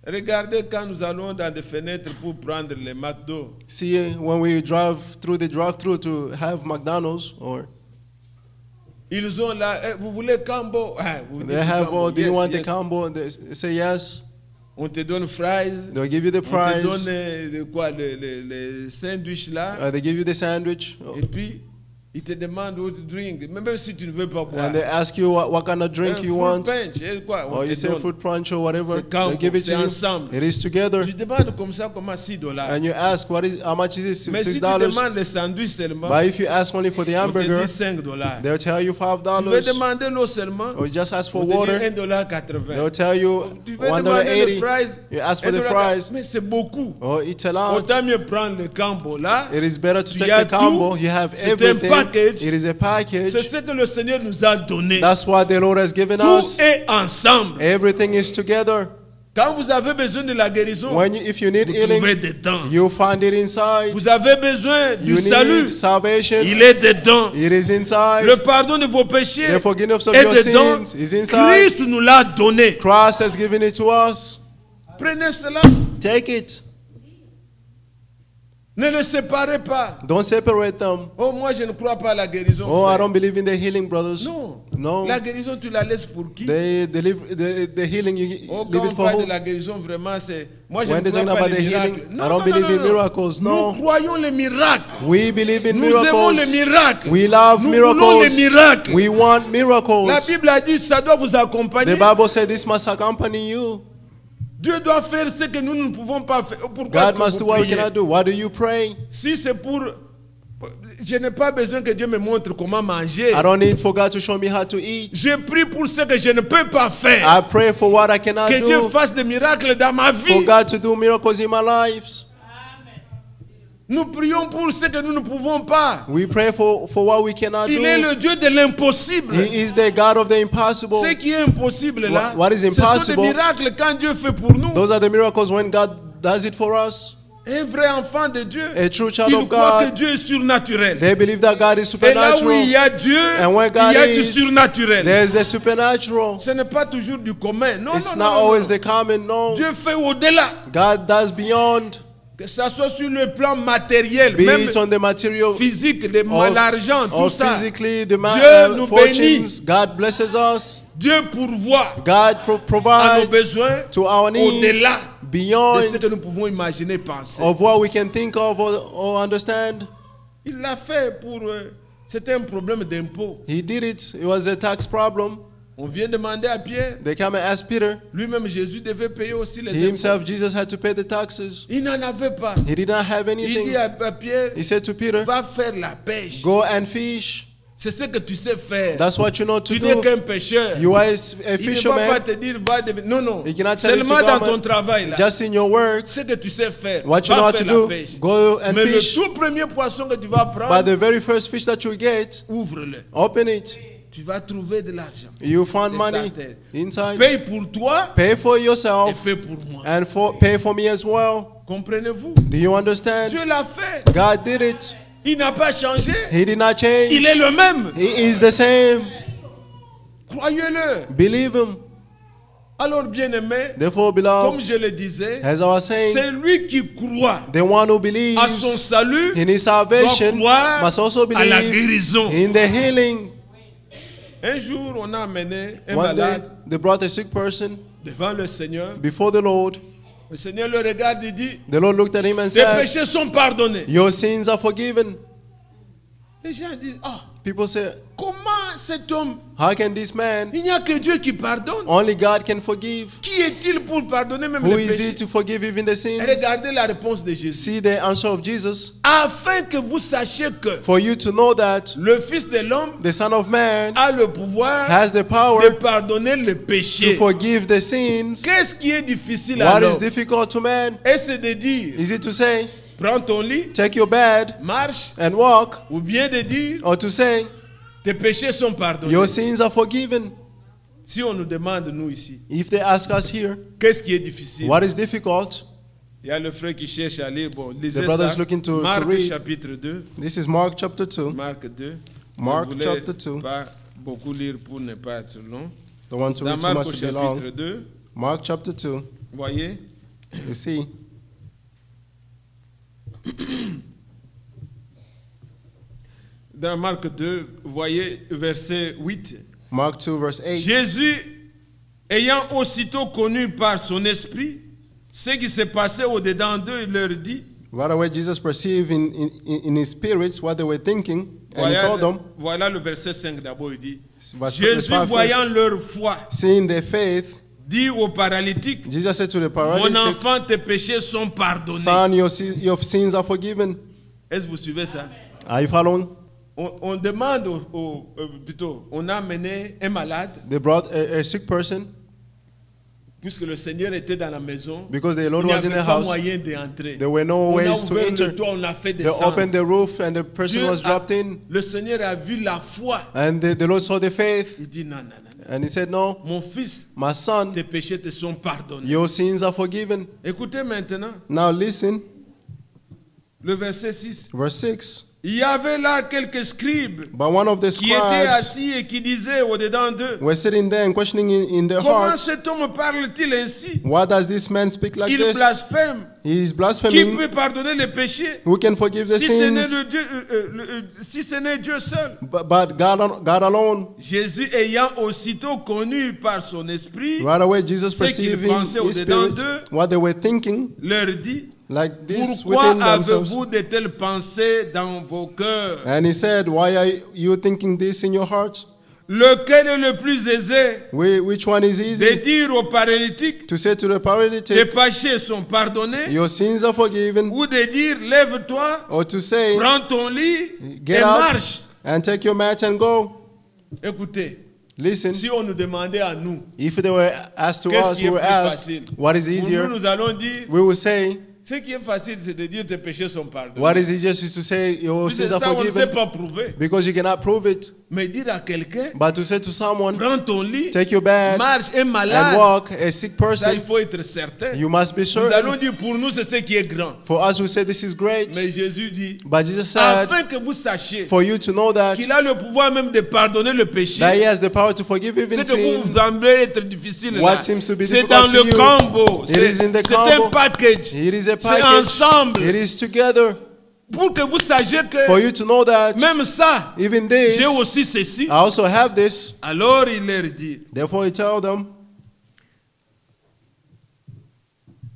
Regardez quand nous allons dans des fenêtres pour prendre les McDo. See, when we drive through the drive-through to have McDonald's, or Ils ont là, vous voulez combo? Ah, vous they dites have, combo. oh, do you Yes, want the yes. combo? And they say yes. On te donne fries. They'll give you the On te fries. donne quoi, les sandwichs là. They give you the sandwich. Et puis, ils te demandent what to drink. Même si tu ne veux pas boire. And they ask you what kind of drink you Fruit want. punch, et quoi, on Or te you say donne. fruit punch or whatever. C'est combo, They give it c'est to you. ensemble. It is together. Tu demandes comme ça, comment $6. And you ask, how much is it? Mais si tu $6. demandes le sandwich seulement, But if you ask only for the on te hamburger, dit $5. they'll tell you Tu veux $5. demander l'eau seulement, Or you just ask for on te dit water, $1.80. they'll tell you Tu veux demander le $1.80. fries, You ask for the $1.80. fries. Mais c'est beaucoup. Or it's a lot. Autant mieux prendre le combo là. It is better to Tu take as the combo. tout. You have C'est un everything. package. It is a package. C'est ce que le Seigneur nous a donné. That's what the Lord has given Tout us. est ensemble. Everything is together. Quand vous avez besoin de la guérison, If you need vous healing, trouvez dedans. you find it inside. Vous avez besoin du You salut, need salvation. il est dedans. It is inside. Le pardon de vos péchés The forgiveness of est your dedans. sins is inside. Christ nous l'a donné. Christ has given it to us. Prenez cela. Take it. Ne le séparez pas. Don't separate them. Oh, moi je ne crois pas à la guérison. Oh, I frère. don't believe in the healing, brothers. Non. No. La guérison, tu la laisses pour qui? The healing, you Oh, leave quand it on for parle who? de la guérison, vraiment, c'est... Moi, je When ne they're crois talking pas about les the miracles. healing, I don't believe in miracles. No. Nous croyons les miracles. We believe in Nous aimons les miracles. miracles. We love Nous voulons les miracles. miracles. We want La miracles. Bible a dit, ça doit vous accompagner. The Bible said this must accompany you. Dieu doit faire ce que nous ne pouvons pas faire. Pourquoi God que must do vous what we priez? cannot do. Why do you pray? Si c'est pour... Je n'ai pas besoin que Dieu me montre comment manger. I don't need for God to show me how to eat. Je prie pour ce que je ne peux pas faire. I pray for what I cannot Que Dieu do. fasse des miracles dans ma For vie. God to do miracles in my life. Nous prions pour ce que nous ne pouvons pas. We pray for what we cannot Il est do. le Dieu de l'impossible. He is the God of the impossible. Ce qui est impossible là, What is ce sont impossible? des miracles quand Dieu fait pour nous. Those are the miracles when God does it for us. Un vrai enfant de Dieu, A true child il of croit que God. Dieu est surnaturel. They believe that God is Et là où supernatural. il y a Dieu, And where God il y a du is, surnaturel. there's the supernatural. Ce n'est pas toujours du commun. Non, It's non, not non, non, always non. the common, no. Dieu fait au-delà. God does beyond. Que ça soit sur le plan matériel, Be même it on the material physique, l'argent, tout or ça. physically, the Dieu nous fortunes. God blesses us. Dieu pourvoit God à nos provides besoins to our needs au-delà de ce beyond que nous pouvons imaginer, penser. of what we can think of or understand. Il l'a fait pour... c'était un problème d'impôt. He did it. It was a tax problem. On vient demander à Pierre. They came and asked Peter. Lui-même, Jésus devait payer aussi les He impôts. himself, Jesus, had to pay the taxes. Il n'en avait pas. He did not have Il dit anything. à Pierre, He said to Peter, va faire la pêche. go and fish. C'est ce que tu sais faire. That's what you know to Tu n'es do. qu'un pêcheur. You are a Il ne va pas fisherman. te dire, va devenir... Non, non. He cannot tell you to Seulement dans go ton and- travail, là. Just in your work, Ce que tu sais faire. what you know Va how to faire la do, pêche. go and Mais le fish. tout premier poisson que tu vas But prendre, the very first fish that you get, ouvre-le. open it. Tu vas trouver de l'argent. You find Des money centaines. inside. Paye pour toi Pay for et yourself fais pour moi. and pay for me as well. Comprenez-vous? Do you understand? Dieu l'a fait. God did it. Il n'a pas changé. He did not change. Il est le même. He is the same. Croyez-le. Believe him. Alors, bien-aimé, Therefore, comme beloved, je le disais, as I was saying, c'est lui qui croit the one who à son believes salut in his doit salvation croire must also à la believe guérison. in the healing. Un jour, on a amené un One day, malade they brought a sick person devant le Seigneur. before the Lord. Le Seigneur le regarde et dit, The Lord looked at him and tes said, péchés sont pardonnés. your sins are forgiven. Les gens disent, ah, People say, comment cet homme, how can this man, il n'y a que Dieu qui pardonne. only God can forgive? Qui est-il pour pardonner même Who les is he péchés? to forgive even the sins? Regardez la réponse de Jésus. See the answer of Jesus. Afin que vous sachiez que For you to know that le Fils de l'homme the Son of Man a le pouvoir has the de power pardonner les to péchés. forgive the sins. Qu'est-ce qui est difficile What alors? is difficult to man? Est-ce de dire, Is it to say, prends ton lit, take your bed marche, and walk, ou bien de dire, or to say, tes péchés sont pardonnés? your sins are forgiven? Si on nous demande, nous ici, If they ask us here, qu'est-ce qui est difficile? what is difficult? Il y a le frère qui cherche à lire. Bon, lisez The brother is ça. looking to Marc read. chapitre 2. This is Mark chapter 2. Marc 2. Mark Je voulais chapter 2. pas beaucoup lire pour ne pas être long. Don't want to Dans read too Marc much au to be long. chapitre 2, Mark chapter 2. voyez, You see, dans Marc 2, voyez verset 8. Mark 2 verse 8. Jésus, ayant aussitôt connu par son esprit ce qui se passait au-dedans d'eux, il leur dit, Right away, Jesus perceived in his spirits what they were thinking, and he told them, voilà le verset 5 d'abord, il dit, verse Jésus, 5 voyant first, leur foi, seeing their faith, dit au paralytique, Jesus said to the mon paralytic, enfant, tes péchés sont pardonnés. Son, your sins are forgiven. Est-ce que vous suivez ça? Are you following? On demande, plutôt, on a amené un malade, They brought a sick person puisque le Seigneur était dans la maison, because the il Lord n'y was in avait the pas house. moyen d'entrer. There were no On a ways to ouvert enter. le toit, on a fait They descendre. opened the roof and the person Dieu was dropped in. le Seigneur a vu la foi. And the Lord saw the faith Il dit, non, non, non, non. and he said, no, Mon fils, my son, tes péchés te sont pardonnés. your sins are forgiven. Écoutez maintenant Now listen, le verset 6. verse 6. Il y avait là quelques scribes But one of the qui étaient scribes assis et qui disaient au-dedans d'eux, were sitting there and questioning in their comment hearts, cet homme parle-t-il ainsi? why does this man speak like Il this? blasphème. He is Qui blaspheming. peut pardonner les péchés Who can forgive the si ce n'est sins? le Dieu, si ce n'est Dieu seul? But God alone. Jésus ayant aussitôt connu par son esprit, Right away, Jesus Ce qu'ils perceiving pensaient his au-dedans spirit, d'eux, what they were thinking, leur dit, like this pourquoi within themselves. avez-vous de telles pensées dans vos cœurs? And he said, why are you thinking this in your heart? Lequel est le plus aisé? Which one is De easy? dire au paralytique, To say to the tes paralytic, péchés sont pardonnés, your sins are forgiven, ou de dire, lève-toi, or to say, prends ton lit get et up marche. and take your mat and go. Écoutez, Listen, si on nous demandait à nous, if they were asked to qu'est-ce us, qui we est were plus asked, facile? what is Pour easier? nous, nous allons dire, We will say, ce qui est facile, c'est de dire tes péchés sont pardonnés. what is easiest is to say your Puis sins ça, are on ne sait forgiven pas prouver. because you cannot prove it. Mais dire à quelqu'un, But to say to someone, prends ton lit, take your bed marche, un and malade, walk, a sick ça, il person, faut être certain. you must be Nous allons certain. dire, pour nous, c'est ce qui est grand. For us, we say this is great. Mais Jésus dit, But Jesus said, afin que vous sachiez for you to know that qu'il a le pouvoir même de pardonner le péché. he has the power to forgive even C'est que vous sin. semblez être difficile What là. seems to be C'est difficult dans to le you, combo. it is in the C'est un combo. package. It is a C'est package. ensemble. It is together. Pour que vous sachiez For que you to know that même ça, even j'ai this, aussi ceci. I also have this. Alors il leur dit, Therefore, he told them,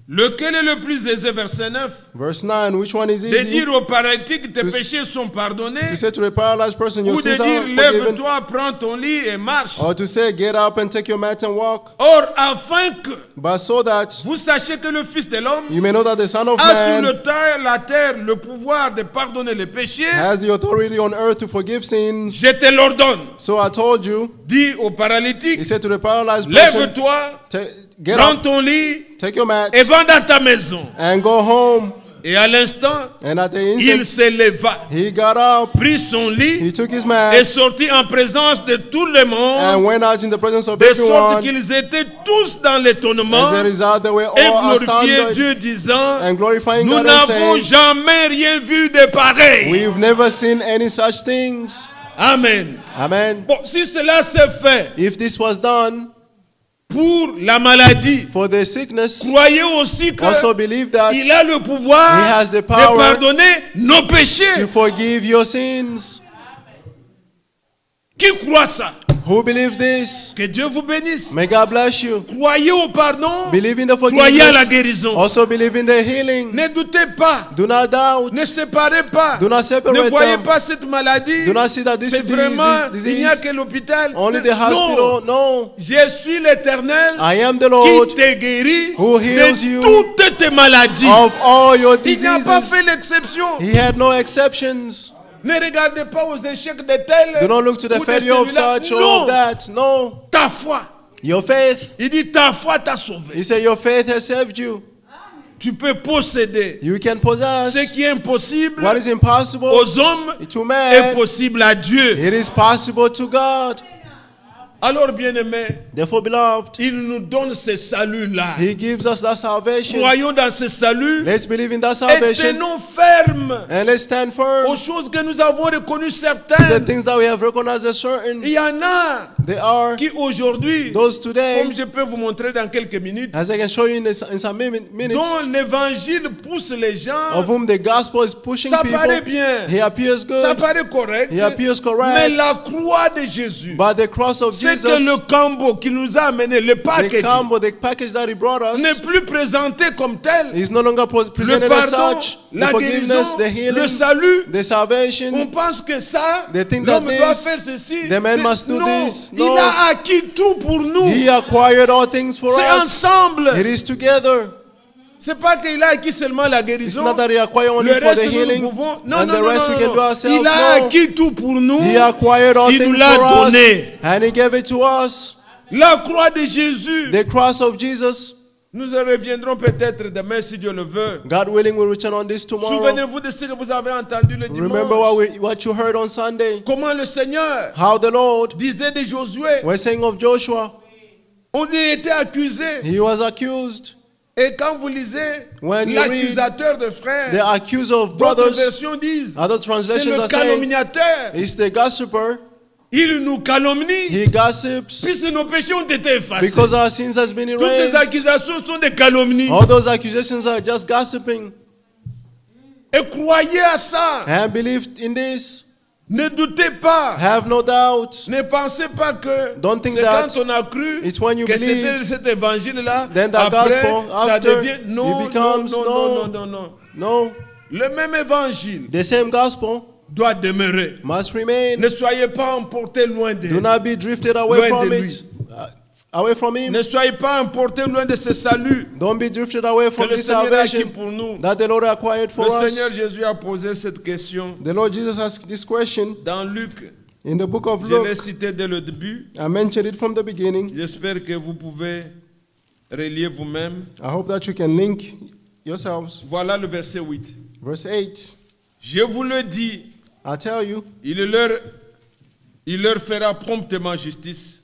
lequel est le plus aisé, verset 9, verse 9, which one is de easy? dire au paralytique, tes To- péchés sont pardonnés, To say to the paralyzed person, your ou de sins are dire, forgiven. lève-toi, prends ton lit et marche. Or to say, get up and take your mat and walk. Or, afin que But so that vous sachiez que le Fils de l'homme you may know that the Son of a sur Man la terre le pouvoir de pardonner les péchés, has the authority on earth to forgive sins. je te l'ordonne. So I told you, Dis au he paralytique, said to the paralyzed person, lève-toi, get prends up, ton lit take your mat, et va dans ta maison. and go home. Et à l'instant, And at the il instant, se leva, he got up, prit son lit he took his et mat, sortit en présence de tout le and monde, went out in the presence of de sorte everyone. qu'ils étaient tous dans l'étonnement As a result, they were et all glorifiaient astounded Dieu disant, and glorifying nous God and n'avons saying, jamais rien vu de pareil. we've never seen any such things. Amen. Amen. Bon, si cela s'est fait If this was done pour la maladie, for the sickness, croyez aussi que also believe that il a le pouvoir He has the de power pardonner nos péchés. to forgive your sins. Qui croit ça? Who believes this? Que Dieu vous bénisse. May God bless you. Croyez au pardon. Believe in the Croyez à la forgiveness. guérison. Also believe in the healing. Ne doutez pas. Do not doubt. Ne séparez pas. Do not Ne separate voyez them. pas cette maladie. Do not see that this C'est vraiment, il n'y a disease. que l'hôpital. Only the Non. hospital. No. Je suis l'Éternel I am the Lord qui te guérit who heals de you toutes tes maladies. of all your Il n'a pas diseases. fait l'exception. He had no exceptions. Ne regardez pas aux échecs de tel Do not look to the ou de failure of celui-là. such or Non, of that. No. ta foi. Your faith. Il dit ta foi t'a sauvé. He said your faith has saved you. Tu peux posséder You can possess ce qui est impossible what is impossible aux hommes to est man. possible à Dieu. It is possible to God. Alors, bien-aimés, Therefore, beloved, il nous donne ce salut-là. He gives us that salvation. Croyons dans ce salut Let's believe in that et salvation tenons ferme and let's stand firm. aux choses que nous avons reconnues The certaines. things that we have recognized as certain, Il y en a they are qui aujourd'hui, those today, comme je peux vous montrer dans quelques minutes, as I can show you in some minutes, dont l'évangile pousse les gens. of whom the gospel is pushing Ça paraît people. bien, He appears ça good, paraît correct, He appears mais correct, la croix de Jésus, but the cross of c'est que Jesus, le combo qui nous a amené, le the package, combo, the package that He brought us, n'est plus présenté comme tel. is no longer Le presented as pardon, such. The la forgiveness, guérison, the le healing, salut. the salvation. On pense que ça, They think l'homme that doit this, faire ceci. the man must do Non, this. il No. a acquis tout pour nous. He acquired all things for C'est us. ensemble. It is together. C'est pas qu'il a acquis seulement la It's guérison. not that He acquired only Le for the reste, nous healing, pouvons. Non, and non, the non, rest non, we can non. do ourselves. Il a No. acquis tout pour nous. He acquired all Il nous things l'a for us, donné. and He gave it to us. La croix de Jésus. The cross of Jesus. Nous en reviendrons peut-être demain si Dieu le veut. God willing, we'll return on this tomorrow. Souvenez-vous de ce que vous avez entendu le Remember dimanche. what you heard on Sunday. Comment le Seigneur How the Lord, disait de Josué. we're saying of Joshua, On y était accusé. he was accused. Et quand vous lisez When you l'accusateur de The frères, accuser of d'autres brothers, versions disent other c'est translations le are saying, calomniateur. it's the gossiper. Il nous calomnie He gossips puisque nos péchés ont été effacés. because our sins has been Toutes ces erased. accusations sont des calomnies. All those accusations are just gossiping. Et croyez à ça. And believe in this. Ne doutez pas. Have no doubt. Ne pensez pas que Don't think c'est that quand on a cru it's when you que c'était believe, cet évangile-là. then that Après, gospel, ça after, devient non, it becomes non, non, non, non, non. No. Le même évangile The same gospel doit demeurer. must remain. Ne soyez pas emportés loin de Do not be drifted Loin away de from lui. it. Away from Him. Ne soyez pas emportés loin de ce salut Don't be drifted away que from le this Seigneur a acquis salvation pour nous. that the Lord acquired for Le us. Seigneur Jésus a posé cette question The Lord Jesus asked this question dans Luc. in the book of Je l'ai Luke. cité dès le début. I mentioned it from the beginning. J'espère que vous pouvez relier vous-même. I hope that you can link yourselves. Voilà le verset 8. Verse 8. Je vous le dis, I tell you, il leur fera promptement justice.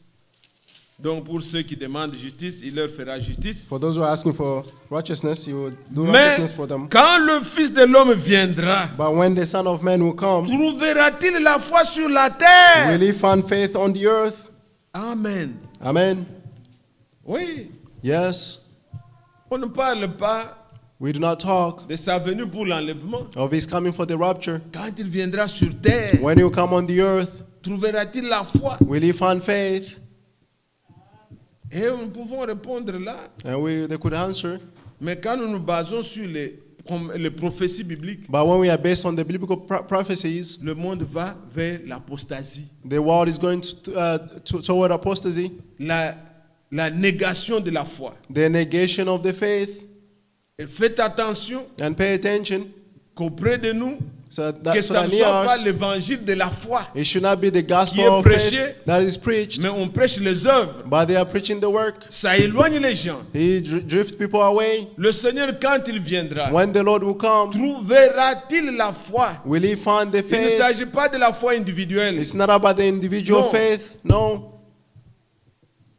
Donc pour ceux qui demandent justice, il leur fera justice. for those who are asking for righteousness, He will do Mais righteousness for them. quand le Fils de l'homme viendra, But when the Son of Man will come, trouvera-t-il la foi sur la terre? will He find faith on the earth? Amen. Amen. Oui, Yes. on ne parle pas We do not talk de sa venue pour l'enlèvement. of His coming for the rapture. Quand il viendra sur terre, When He will come on the earth, trouvera-t-il la foi? will He find faith? Et nous pouvons répondre là. And they could answer. Mais quand nous nous basons sur les prophéties bibliques, But when we are based on the biblical prophecies, le monde va vers l'apostasie. the world is going toward apostasy, La négation de la foi. the negation of the faith. Et faites attention And pay attention qu'auprès de nous, so que that, ça ne near soit pas us, l'évangile de la foi, it should not be the gospel qui est of prêché, faith that is preached, mais on prêche les œuvres. but they are preaching the work. Ça éloigne les gens. He drifts people away. Le Seigneur, quand il viendra, When the Lord will come, trouvera-t-il la foi? will He find the Il ne faith? s'agit pas de la foi individuelle, It's not about the individual No. faith, no.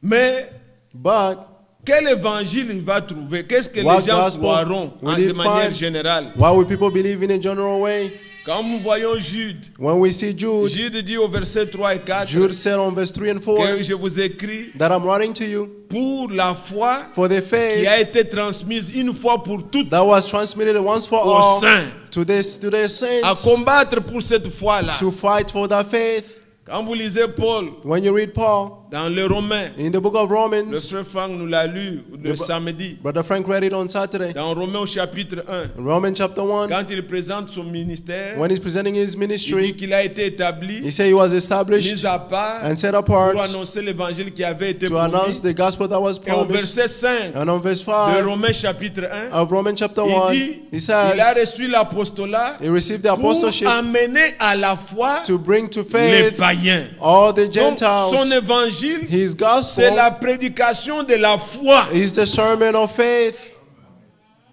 mais But quel évangile il va trouver? Qu'est-ce que What les gens gospel croiront will de he manière find? générale? why will people believe in a general way? Quand nous voyons Jude, When we see Jude, Jude dit au verset 3 et 4 Jude said on verse 3 and 4 que je vous écris that I'm writing to you pour la foi for the qui a faith été transmise une fois pour toutes that was transmitted once for aux all saints, to the à saints, combattre pour cette foi-là. to fight for that faith. Quand vous lisez Paul When you read Paul dans les Romains, in the book of le Romans, frère Franck nous l'a lu le samedi, Brother Frank read it on Saturday. dans Romains au chapitre 1, Romans chapter 1, quand il présente son ministère, when he's presenting his il dit ministry, qu'il a été établi, he said he was established mis à part, and set pour apart annoncer l'évangile qui avait été to announce promis. the gospel that was Et au promised. verset 5 And on verse de 5 Romains chapitre 1, of Romans chapter il 1, dit he il a says reçu l'apostolat he received the pour apostleship amener à la foi to bring to les faith païens. all the Donc, son Gentiles. évangile, His c'est gospel la prédication de la foi, is the sermon of faith,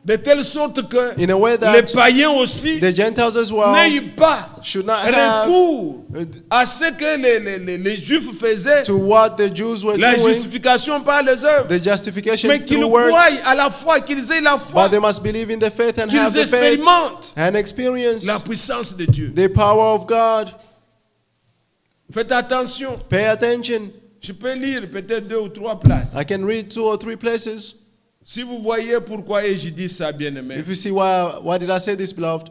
de telle sorte que in a way les that païens aussi the Gentiles as well n'aient pas should not have recours à ce que les Juifs faisaient, to what the Jews were la doing, justification par les œuvres, the justification mais qu'ils through croient works, à la foi, qu'ils aient la foi, but they must believe in the faith and have qu'ils the faith expérimentent and experience la puissance de Dieu. the power of God. Faites attention. Pay attention. Je peux lire peut-être 2 ou 3 places. I can read 2 or 3 places. Si vous voyez pourquoi je dis ça, bien-aimé. If you see why did I say this, beloved?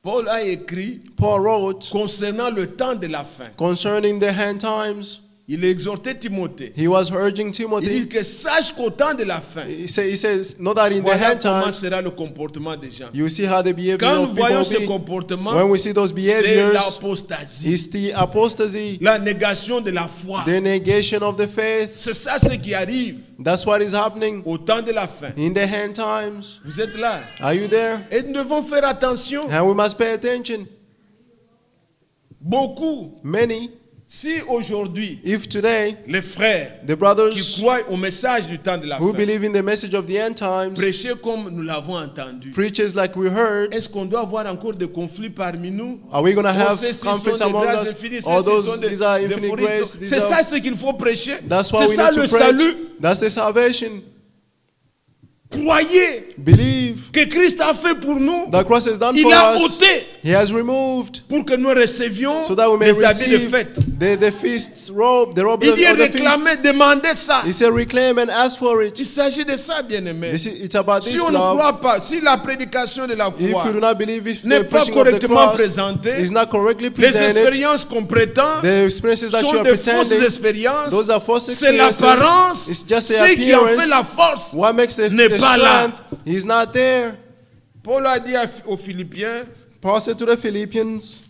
Paul a écrit Paul wrote concernant le temps de la fin. concerning the end times. Il exhortait Timothée. He was urging Il dit Timothy. que sache qu'au temps de la fin, He says, not that in the voilà end comment times, sera le comportement des gens. you see how the behavior Quand nous of people voyons ce will be. comportement, When we see those c'est behaviors, l'apostasie, it's the apostasy, la négation de la foi. the negation of the faith. C'est ça ce qui arrive That's what is happening au temps de la fin. in the end times. Vous êtes là. Are you there? Et nous devons faire attention. And we must pay attention. Beaucoup. Many, Si aujourd'hui, if today, les frères the qui brothers croient au message du temps de la who fin, believe in the message of the end times, prêcher comme nous l'avons entendu, preachers like we heard, est-ce qu'on doit avoir encore des conflits parmi nous? are we going to have Ceux-ci conflicts sont des among grâces us? infinies, All ceux-ci sont those, des- these are des infinite foristes. grace. These C'est are, ça ce qu'il faut prêcher. that's what C'est we ça need le to preach. salut. That's the salvation. Croyez Believe que Christ a fait pour nous. the cross is done Il for a us. ôté He has removed pour que nous recevions so that we may les habits de receive fête. the feast's robe, the robe Il of dit the feast. réclamer, demander ça. He said, reclaim and ask for it. Il s'agit de ça, bien-aimé. It's about Si this, on ne love. croit pas, si la prédication de la If croix, you do not believe, if n'est the pas preaching of the correctement cross présentée, is not correctly les presented, expériences qu'on prétend the experiences that you sont are des fausses pretending, expériences. those are false C'est experiences. l'apparence. It's just the Ce qui en fait appearance. la force What makes the n'est pas là. strength? He's not there. Paul a dit aux Philippiens, Paul said to the Philippians,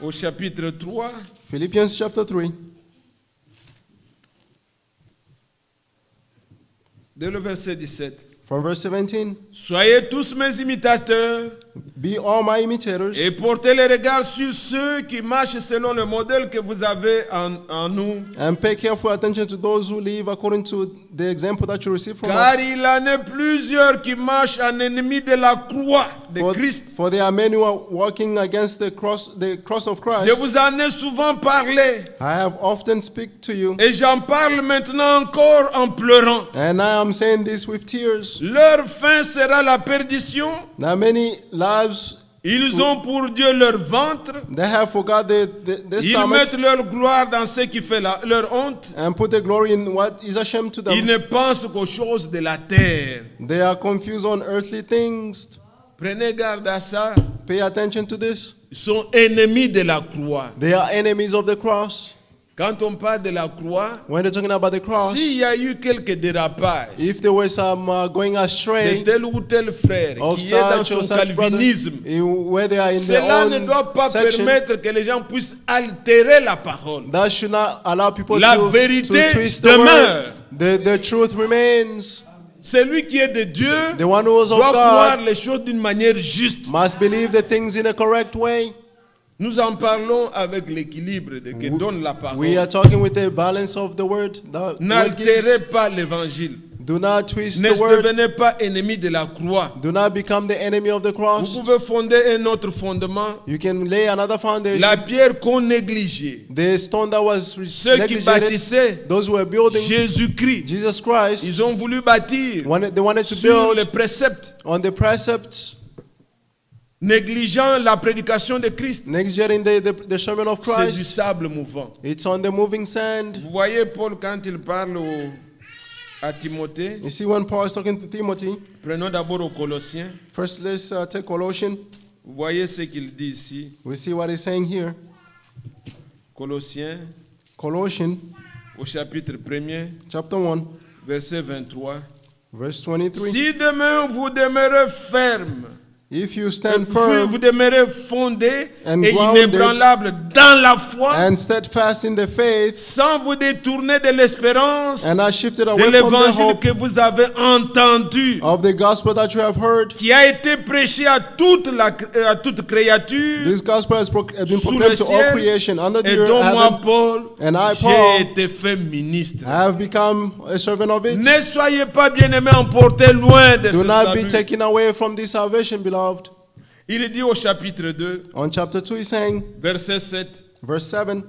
au chapitre 3, Philippians chapter 3, dès le verset 17. from verse 17, Soyez tous mes imitateurs be all my imitators et portez les regards sur ceux qui marchent selon le modèle que vous avez en nous. and pay careful attention to those who live according to the example that you receive from Car us. il en est plusieurs qui marchent en ennemis de la croix de Christ. For there are many who are walking against the cross of Je Christ. vous en ai souvent parlé I have often speak to you, et j'en parle maintenant encore en pleurant. and I am saying this with tears. Leur fin sera la perdition. Now many lives, Ils ont pour Dieu leur ventre. they have forgot the Ils stomach mettent leur gloire dans ce qui fait leur honte. and put the glory in what is ashamed to Ils them. ne pensent qu'aux choses de la terre. They are confused on earthly things. Prenez garde à ça. Pay attention to this. Ils sont ennemis de la croix. They are enemies of the cross. Quand on parle de la croix, When they're talking about the cross, s'il y a eu quelques dérapages if there was some going de astray tel ou tel frère of qui est dans such or son such brother, calvinisme, where they are in their cela ne doit own pas section, permettre que les gens puissent altérer la parole. that should not allow people La to vérité twist the demeure. word. The truth remains. Celui qui est de Dieu The one who is of doit voir God les choses d'une manière juste. must believe the things in a correct way. Nous en parlons avec l'équilibre que donne la We are parole. talking with the balance of the word. The word N'altérez gives. pas l'évangile. Do not twist Ne the word. devenez pas ennemi de la croix. Do not become the enemy of the Vous cross. pouvez fonder un autre fondement. You can lay another foundation. La pierre qu'on négligeait. The stone that was Ceux qui neglected, bâtissaient those who were building Jésus-Christ, Jesus Christ, ils ont voulu bâtir they wanted to sur les build préceptes, on the precepts, négligeant la prédication de Christ. neglecting the sermon of C'est du Christ. sable mouvant. It's on the moving sand. Vous voyez Paul quand il parle à Timothée. You see when Paul is talking to Timothy, Prenons d'abord aux Colossiens. first let's take Colossians Vous voyez ce qu'il dit ici. We see what he's saying here. Colossiens, Colossians au chapitre 1er, chapter 1, verset 23. verse 23. Si demain vous demeurez ferme, If you stand firm vous demeurez fondé and et grounded inébranlable dans la foi, and steadfast in the faith, sans vous détourner de l'espérance and not shifted de away from the l'évangile hope que vous avez entendu, of the gospel that you have heard. qui a été prêché à toute créature, This gospel has been sous proclaimed le to all ciel, creation under the et earth, dont moi, heaven, Paul, and I, j'ai Paul, été fait ministre. have become a servant of it. Ne soyez pas bien-aimés emportés loin de Do ce not be salut. taken away from this salvation, beloved. Il dit au chapitre 2, On chapter 2, he's saying, verset 7, verse 7,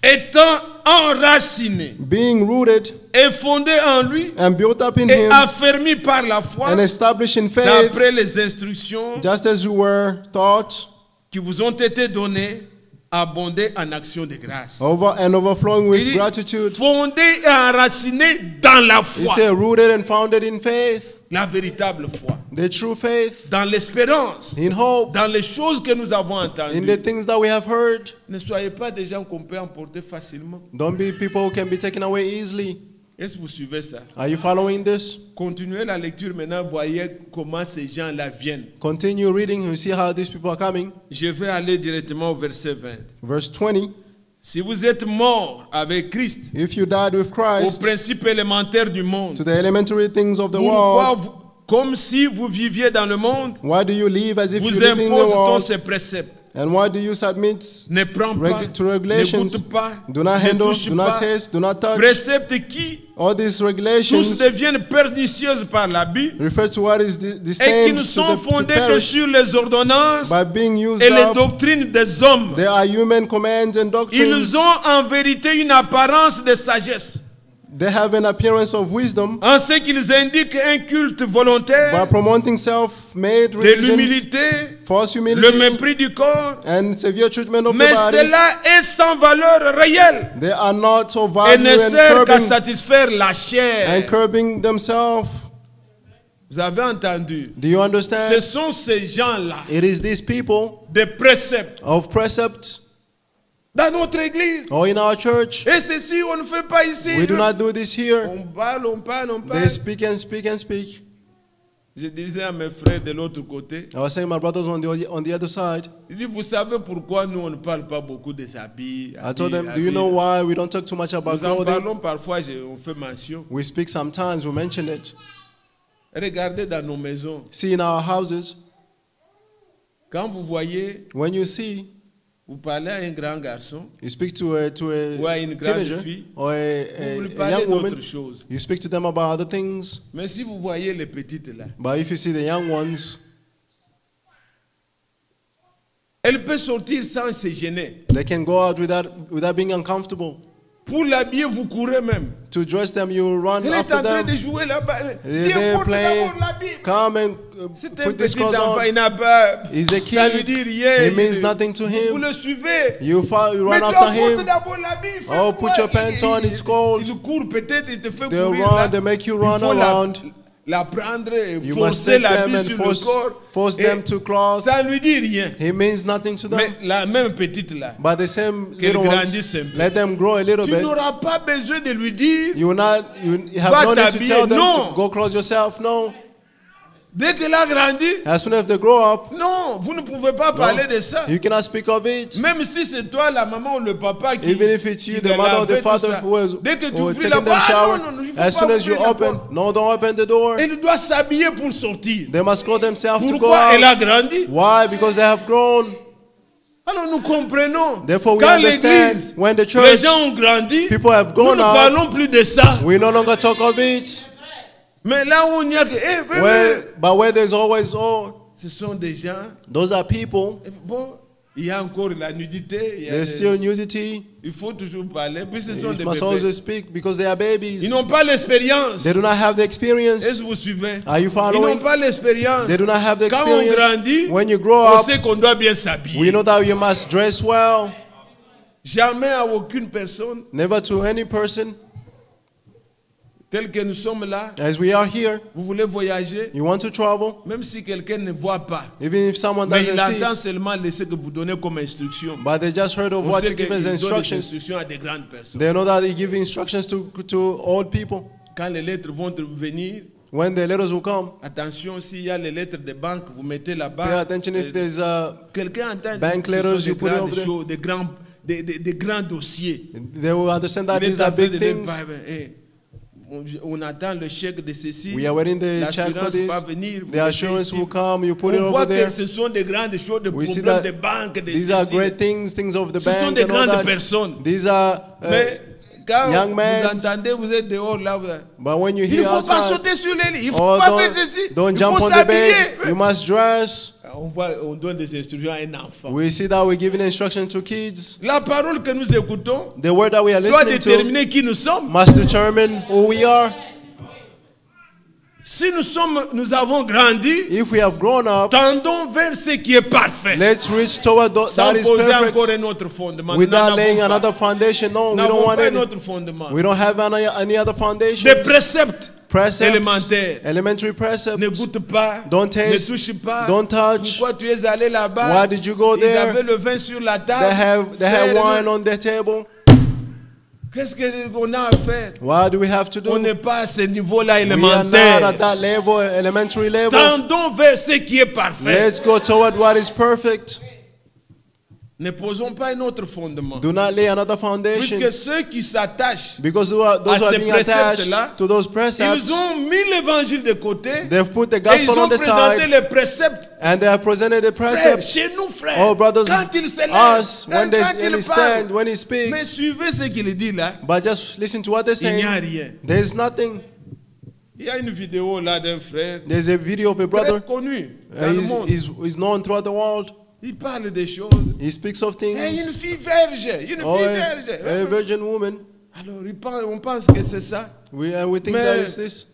étant enraciné being rooted et fondé en lui and built up in et him affermi par la foi, and established in faith, d'après les instructions just as you were taught, qui vous ont été données, abondez en action de grâce. over and overflowing Il with dit, gratitude. fondé et enraciné dans la He foi, said, rooted and founded in faith, la véritable foi, the true faith, dans l'espérance, in hope, dans les choses que nous avons in entendues. the things that we have heard. Ne soyez pas des gens qu'on peut emporter facilement. Don't be people who can be taken away easily. Est-ce que vous suivez ça? Are you following this? Continuez la lecture maintenant, voyez comment ces gens-là viennent. Continue reading, you see how these people are coming. Je vais aller directement au verset 20. Verse 20, Si vous êtes morts avec Christ if you died with aux Christ principes élémentaires du monde, to the elementary things of the pourquoi world, comme si vous viviez dans le monde, why do you live as if you vous live in the impose-t-on world? ces préceptes? And why do you submit Ne prends pas, to regulations? n'écoute pas, Do not ne handle, touche do not pas. taste, do not touch. Préceptes qui All these tous regulations deviennent pernicieuses par l'abus refer to what is et qui disdained ne to, sont to fondées que perish sur les ordonnances by being used et les up. doctrines des hommes. There are human commands and doctrines. Ils ont en vérité une apparence de sagesse, They have an appearance of wisdom en ce qu'ils indiquent un culte volontaire, by promoting self-made de religions, l'humilité, false le humility, mépris du corps, and severe treatment of the mais body. cela est sans valeur réelle They are not so et valuable ne and sert qu'à curbing, satisfaire la chair. curbing themselves. Vous avez entendu? Do you Ce understand? sont ces gens-là, It is these people des préceptes, of precept dans notre église. or in our church. Et ceci, on ne fait pas ici. We do not do this here. On parle, on parle, on parle. They speak and speak and speak. Je disais à mes frères de l'autre côté, I was saying, my brothers on the other side, je dis, vous savez pourquoi nous, on ne parle pas beaucoup des habits? I told them, do you know why we don't talk too much about Nous en clothing? parlons parfois, on fait mention. We speak sometimes, we mention it. Regardez dans nos maisons. See in our houses, Quand vous voyez, when you see, vous parlez à un grand garçon, you speak to a ou à une grande teenager fille, or vous lui a parlez young woman, d'autres choses. you speak to them about other things. Mais si vous voyez les petites là, But if you see the young ones, elle peut sortir sans se gêner. they can go out without being uncomfortable. Pour l'habiller, vous courez même. To dress them, you run Elle est en after train de them. jouer là-bas. They're Viens, porte playing. d'abord l'habit. Come and C'est un put this petit clothes enfant, on. il n'a pas. He's a Ça lui kid. dit rien. It means nothing to Vous him. le suivez. You Mais run toi, after porte him. d'abord l'habit. il fait Oh, froid. put your pants on, it's cold. Il te court peut-être, il te fait They courir run, là. they make you Il run faut around. la prendre et You must forcer take them l'habit and sur le corps. force Et them to clothe. ça ne lui dit rien. He means nothing to them. Mais la même petite là, But the same Qu'elle little grandisse un ones, peu. let them grow a little tu bit. n'auras pas besoin de lui dire. You have Va no need to t'habiller. tell them Non. to go clothe yourself. No. Dès qu'elle a grandi, As soon as they grow up, non, vous ne pouvez pas parler de ça. you cannot speak of it. Même si c'est toi, la maman ou le papa qui. Even if it's you, qui the les mother or lavait, the father tout ça. who is Dès que tu who ouvres taking la them porte, shower, non, il faut as pas soon as you ouvrir la open, porte. no, don't open the door. Elle doit s'habiller pour sortir. They must clothe themselves to go Pourquoi elle a out. grandi? Why? Because they have grown. Alors nous comprenons. Therefore, we Quand understand l'église, when the les church, gens ont grandi, people have nous grown ne up, parlons plus de ça. we no longer talk of it. Mais là où il n'y a que. But where there's always, Ce sont des gens. those are people. Bon, il y a encore la nudité. Il y a There's still nudity. il faut toujours parler. Puis ce sont You des must bébés. always speak because they are babies. Ils n'ont pas l'expérience. They do not have the Est-ce experience. que vous suivez? Are you Ils n'ont following? pas l'expérience. They do not have the Quand on experience. grandit, When you grow on up, sait qu'on doit bien we s'habiller. know that you must dress well. Jamais à aucune personne, Never to any person. Tel que nous sommes là, As we are here, vous voulez voyager, you want to travel, même si quelqu'un ne voit pas, even if someone mais doesn't il see, entend seulement ce que vous donnez comme instruction. but they just heard of On what sait you give qu'il as donne des instructions, instructions à des grandes personnes. they know that you give instructions to old people. Quand les lettres vont venir, When the letters will come, attention, s'il y a les lettres de banque, vous mettez pay là-bas. attention if there's Quelqu'un entend bank que ce letters, sont you des put it grandes over there. choses, des grands dossiers. they will understand that Il est these are en train big de dire, things. on attend le chèque de ceci. We are waiting the check for L'assurance this. va venir. vous The mettez assurance ici. will come. You put it On voit over que there. ce sont des grandes choses, des We see problèmes that de banque, de these are ceci. great things of the Ce sont bank des and all grandes that. personnes. These are Mais quand young vous men. entendez, vous êtes dehors là. But when you Il ne hear faut pas outside, sauter sur les lits. Il ne faut oh, pas faire ceci. don't Il jump faut on the bed. s'habiller. You must dress. On donne des instructions à un enfant. We see that we're giving instruction to kids. La parole que nous écoutons The word that we are doit listening to déterminer qui nous sommes. must determine who we are. Si nous avons grandi, If we have grown up, tendons vers ce qui est parfait. let's reach toward Sans that is poser encore perfect un autre fondement. Nous without n'en laying avons another pas. foundation. No, Nous we don't n'avons want pas un any. autre fondement. We don't have any other foundations. Des préceptes Precepts, élémentaires. elementary precepts. Ne goûte pas, Don't taste, ne touche pas. don't touch. Pourquoi tu es allé là-bas? Why did you go Ils there? avaient le vin sur la They table. had Frère, wine on their table. qu'est-ce qu'on a à faire? What do we have to do? On n'est pas à ce niveau-là We are not at élémentaire. that level, elementary level. Tendons vers ce qui est parfait. Let's go toward what is perfect. Ne posons pas un autre fondement. Do not lay another foundation. Puisque ceux qui s'attachent, Because those who à are ces being attached préceptes-là, to those precepts, ils ont mis l'évangile de côté they've put the et ils gospel ont on the présenté side les préceptes. and they have presented the Frère, precepts. chez nous, frère, Oh, brothers, quand ils se lèvent, us, quand when they il stand, parle, when he mais speaks, suivez ce qu'il dit là, but just listen to what they're il n'y a saying. rien. There's nothing. Il y a une vidéo là d'un frère There's a video of a brother. très connu dans le monde. He's known throughout the world. Il parle des choses. He speaks of Hey, une things. fille vierge, une Oh, fille a vierge. virgin woman. Alors on pense que c'est ça. We think Mais- that is this.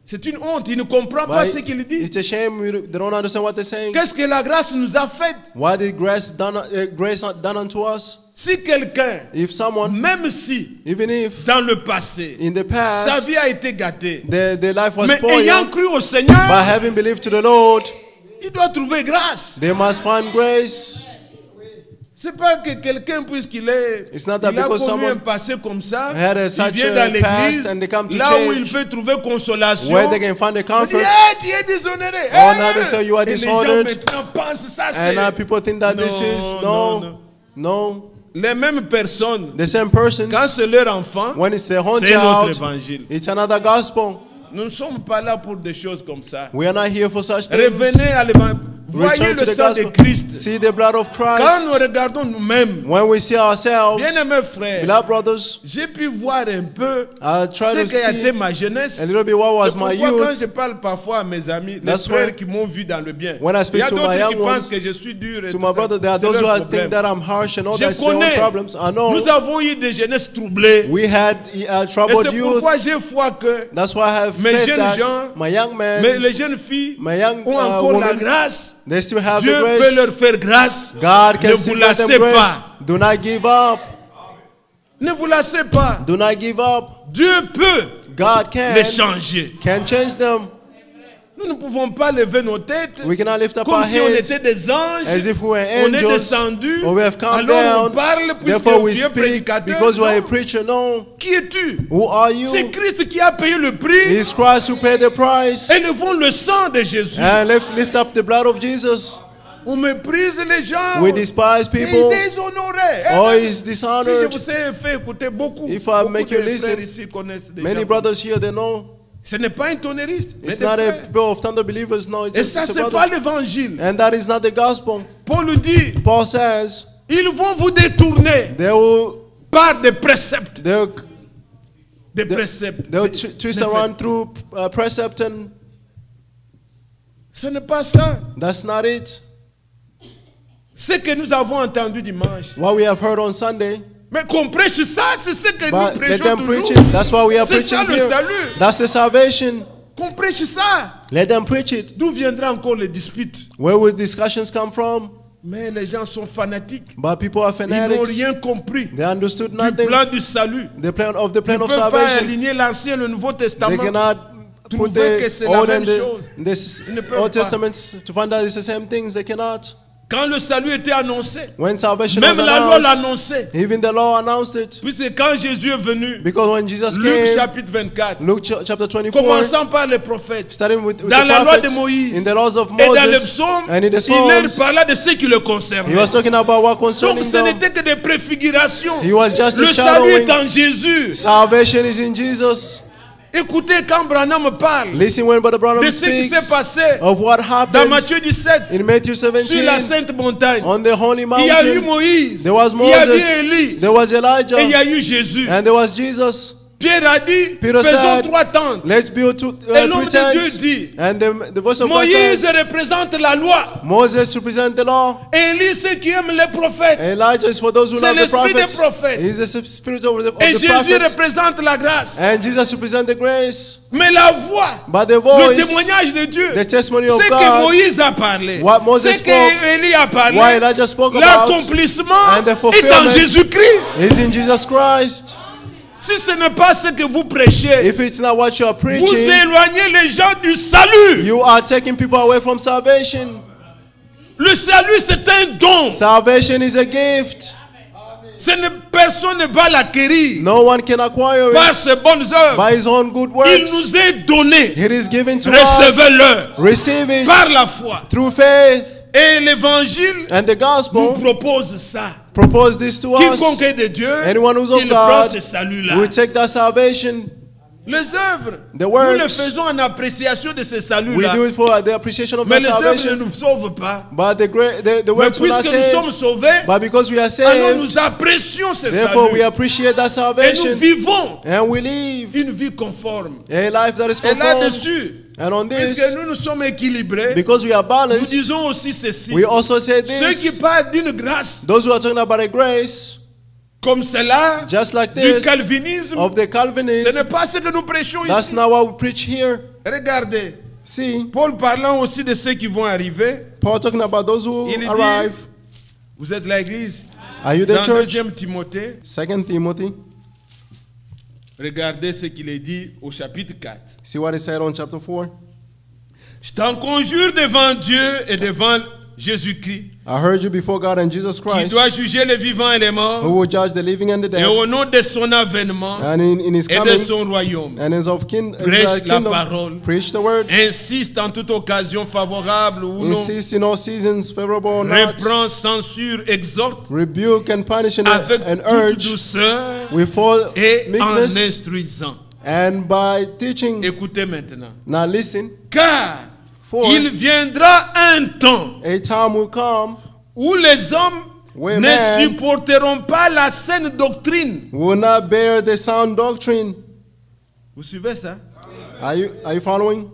C'est une honte, il ne comprend pas But ce qu'il dit. it's a shame they don't understand what they're saying. Qu'est-ce que la grâce nous a fait? Why did grace done unto us? Si quelqu'un, If someone, même si even if dans le passé, in the sa past vie a été gâtée, their life was mais spoiled, ayant cru au Seigneur, by having believed to the Lord, il doit trouver grâce. they must find grace. C'est pas que quelqu'un, puisqu'il est, It's not that il a because connu un someone passé comme ça, had il such vient a dans past l'église, and they come to là où il church, peut trouver consolation. where they can find the On dit, comfort. hey, tu es déshonoré. Oh, now they say you are Et les dishonored. gens maintenant pensent ça, And now c'est... people think that this is Non. no. Les mêmes personnes, The same persons, quand c'est leur enfant, when it's their own c'est notre child, évangile. it's another gospel. Nous ne sommes pas là pour des choses comme ça. We are not here for such things. Revenez à l'évangile. Voyez Return to le the sang de gospel. Christ. See the blood of Quand nous Christ. regardons nous-mêmes, When we see ourselves, bien-aimés frères, beloved brothers, j'ai pu voir un peu I try to ce qu'a été see ma jeunesse. a little bit what was C'est my pourquoi quand youth. je parle parfois à mes amis, les That's frères why qui m'ont vu dans le bien, when I il y speak a to my d'autres qui young pensent ones, que je suis dur. et to tout my ça. brother, there are C'est those who leur think problème. that I'm harsh and all Je that's their own connais. problems. I know. Nous avons eu des jeunesses troublées. We had Et troubled c'est youth. pourquoi j'ai foi que That's why I have mes faith jeunes that gens, my young men, mais les jeunes filles my young ont encore la women, grâce. they still have Dieu the peut grace. leur faire grâce. God can Ne still vous grant them lassez grace. pas. Do not give up. Ne vous lassez pas. Do not give up. Dieu peut God les changer. can change them. Nous ne pouvons pas lever nos têtes We cannot lift up comme our si on heads était des anges. as if we were On est angels. descendu. Or we have come Alors on down. parle puisque Therefore we tu es speak prédicateur. because we are a Non. preacher. No. Qui es-tu? Who are you? C'est Christ qui a payé le prix. It's Christ who paid the price. Élevons le sang de Jésus. And lift up the blood of Jesus. On méprise les gens. We despise Et people. déshonorés. Oh, he's Si je dishonored. vous ai fait écouter beaucoup, If I beaucoup make de you frères listen, ici connaissent des Many gens. brothers here, they know. Ce n'est pas un tonneriste, mais It's des not a frères. people of thunder believers. No, Et ça, it's a c'est pas brother. l'évangile. And that is not the gospel. Paul dit, Paul says ils vont vous détourner they will par des préceptes. they'll Des préceptes. they'll Des- twist des around faits. through precept, and Ce n'est pas ça. that's not it. Ce que nous avons entendu dimanche. What we have heard on Sunday, Mais qu'on prêche ça, c'est ce que but nous let prêchons them toujours. preach it. That's why we are C'est ça preaching le here. salut. That's the salvation. Qu'on prêche ça. Let them preach it. D'où viendra encore les disputes? Where will discussions come from? Mais les gens sont fanatiques. But people are Ils n'ont fanatics. rien compris They understood du nothing. plan du salut. The plan of the Ils plan ne of peuvent pas salvation. aligner l'Ancien et le Nouveau They Testament. cannot put Trouver que the c'est la Old même and chose. the Ils ne peuvent Old pas. Testament to find out it's the same things. They cannot. Quand le salut était annoncé, When salvation même was la loi announced, l'annonçait. even the law announced it. Puisque quand Jésus est venu, Because when Jesus Luc came, chapitre 24, Luke chapter 24, commençant par les prophètes, starting with dans the la loi de prophets, Moïse, in the laws of et dans les Moses, psaumes, and in the il leur Psalms, parlait de ce qui le he concernait. was talking about what Donc concerning ce them. n'était que des préfigurations. He was just Le salut est shadowing. en Jésus. Salvation is in Jesus. Écoutez quand Branham parle Listen when Brother Branham de ce qui s'est speaks passé of what dans happened Matthieu 17 in Matthew sur la 17 sainte montagne. on the holy Il y a eu mountain. Moïse, There was il y a eu Moses, Élie there was et il y Elijah, a eu Jésus. and there was Jesus. Pierre a dit, Peter faisons said, 3 tentes. Let's build Et l'homme three de Dieu tents. dit, And the voice of God Moïse says, représente la loi. Moses represents the law. Élie, ceux qui aiment les prophètes. Elijah is for those who C'est love the l'esprit des prophets. prophètes. He's the spirit of Et the Jésus prophets. représente la grâce. And Jesus represents the grace. Mais la voix, But the le voice, témoignage de Dieu, the testimony of c'est que God, Moïse a parlé, what Moses c'est spoke, que Élie a parlé, what Elijah spoke about, l'accomplissement and the est en fulfillment Jésus-Christ. is in Jesus Christ. Si ce n'est pas ce que vous prêchez, If it's not what you are vous preaching, éloignez les gens du salut. you are taking people away from salvation. Le salut, c'est un don. Salvation is a gift. Personne ne va l'acquérir No one can acquire par it ses bonnes œuvres. by his own good Il works. nous est donné. It is given to us. Recevez-le Receive it par la foi. through faith. Et l'évangile And the nous gospel propose ça. propose this to us. Quiconque est de Dieu, Anyone who's of il prend God ce salut-là. will take that salvation. Les œuvres, The nous works, le faisons en appréciation de ce we salut-là. do it for the appreciation of Mais that les œuvres ne salvation. nous sauvent pas. But the Mais works will not puisque nous sommes save. sauvés, But because we are alors saved, nous apprécions ce therefore we salut. appreciate that Et nous salvation. vivons And we live une vie conforme. a life that is Et conformed. là-dessus, And on puisque this, nous sommes équilibrés, because we are nous balanced, disons aussi ceci. we also say Ceux qui this. parlent d'une grâce Those who are talking about a grace, comme cela, just like du this, calvinisme, of the ce Calvinists, n'est pas ce que nous prêchons that's ici. not what we preach here. Regardez, See, Paul parlant aussi de ceux qui vont arriver, Paul talking about those who il dit, arrive. vous êtes l'église, Are you the dans church? 2 Timothée, 2 Timothy. regardez ce qu'il est dit au chapitre 4. See what he said on chapter 4? Je t'en conjure devant Dieu et devant Jésus-Christ, I heard you before God and Jesus qui Christ, doit juger les vivants et les who morts, will judge the living and the et dead, au nom de son avènement and in his et de coming, son royaume. and in of Prêche la kingdom, parole. preach the word, Insiste en toute occasion favorable ou non. insist in all seasons, favorable or not, Reprend, censure, exhorte rebuke and punish and avec toute urge douceur with all et en meekness, instruisant. and by teaching. Écoutez maintenant. Now listen, Car for il viendra un temps a time will come où les hommes where ne man supporteront pas la saine doctrine. will not bear the sound doctrine. Vous suivez ça? Are you following?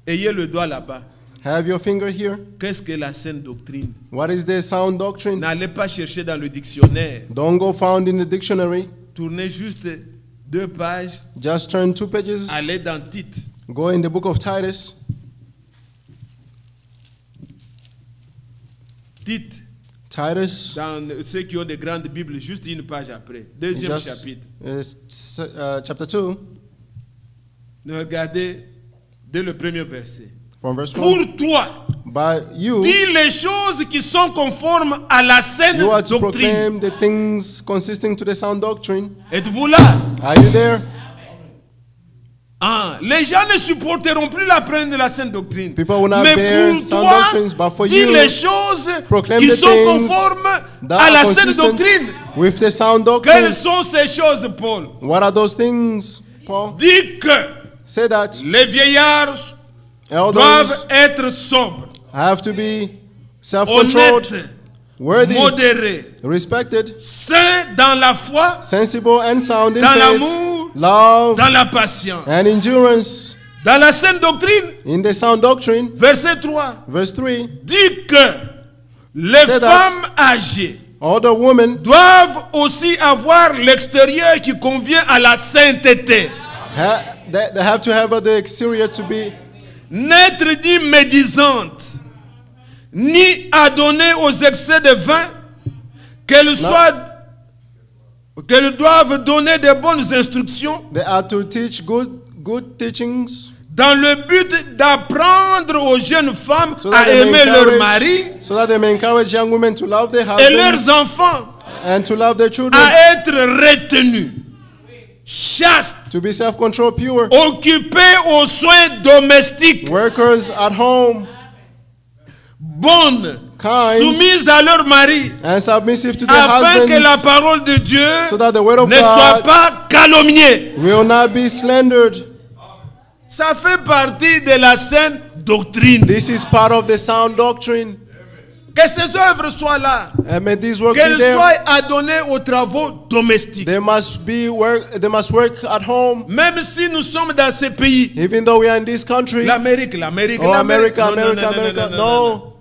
Ayez le doigt là-bas. Have your finger here. Qu'est-ce que la saine doctrine? What is the sound doctrine? N'allez pas chercher dans le dictionnaire. Don't go found in the dictionary. Tournez juste 2 pages. Just turn 2 pages. Allez dans Tite. Go in the book of Titus. Tite. Titus, Dans ceux qui ont des grandes Bibles, juste une page après. Deuxième just, chapitre. chapter 2, Ne regardez dès le premier verset. from verse 1. Pour toi, By you, dis les choses qui sont conformes à la saine you are to doctrine. proclaim the things consisting to the sound doctrine. Êtes-vous là? Are you there? Ah, les gens ne supporteront plus la preuve de la saine doctrine. People will not Mais bear pour sound toi, doctrines, but for dis you, les choses proclaim qui the sont things conformes that à la are saine consistent doctrine. with the sound doctrine. Quelles sont ces choses, Paul? What are those things, Paul? Dis que Say that les vieillards elders doivent être sobres, have to be self-controlled, honnêtes, worthy, modérés, respected, saints dans la foi, sensible and sound in dans faith, l'amour, love, dans la patience. and endurance. Dans la saine doctrine, In the sound doctrine, verset 3, verse 3, dit que les Say that. femmes âgées older women doivent aussi avoir l'extérieur qui convient à la sainteté. they have to have the exterior to be N'être dit médisante, ni à donner aux excès de vin, qu'elles doivent donner de bonnes instructions They are to teach good teachings dans le but d'apprendre aux jeunes femmes so that à they may aimer leur encourage- mari so that they may encourage young women to love their et husbands leurs enfants and to love their children, à être retenus, chastes, to be self-controlled, pure, occupés aux soins domestiques, workers at home, bonnes, kind, soumises à leur mari, and submissive to their afin que la husbands, parole de Dieu so that the word of ne soit God pas calomniée. will not be slandered. Ça fait partie de la saine doctrine. This is part of the sound doctrine. Que ces œuvres soient là, And may these work be qu'elles there. soient adonnées aux travaux domestiques. They must work at home. Même si nous sommes dans ces pays, Even though we are in this country. l'Amérique, Oh, America. No.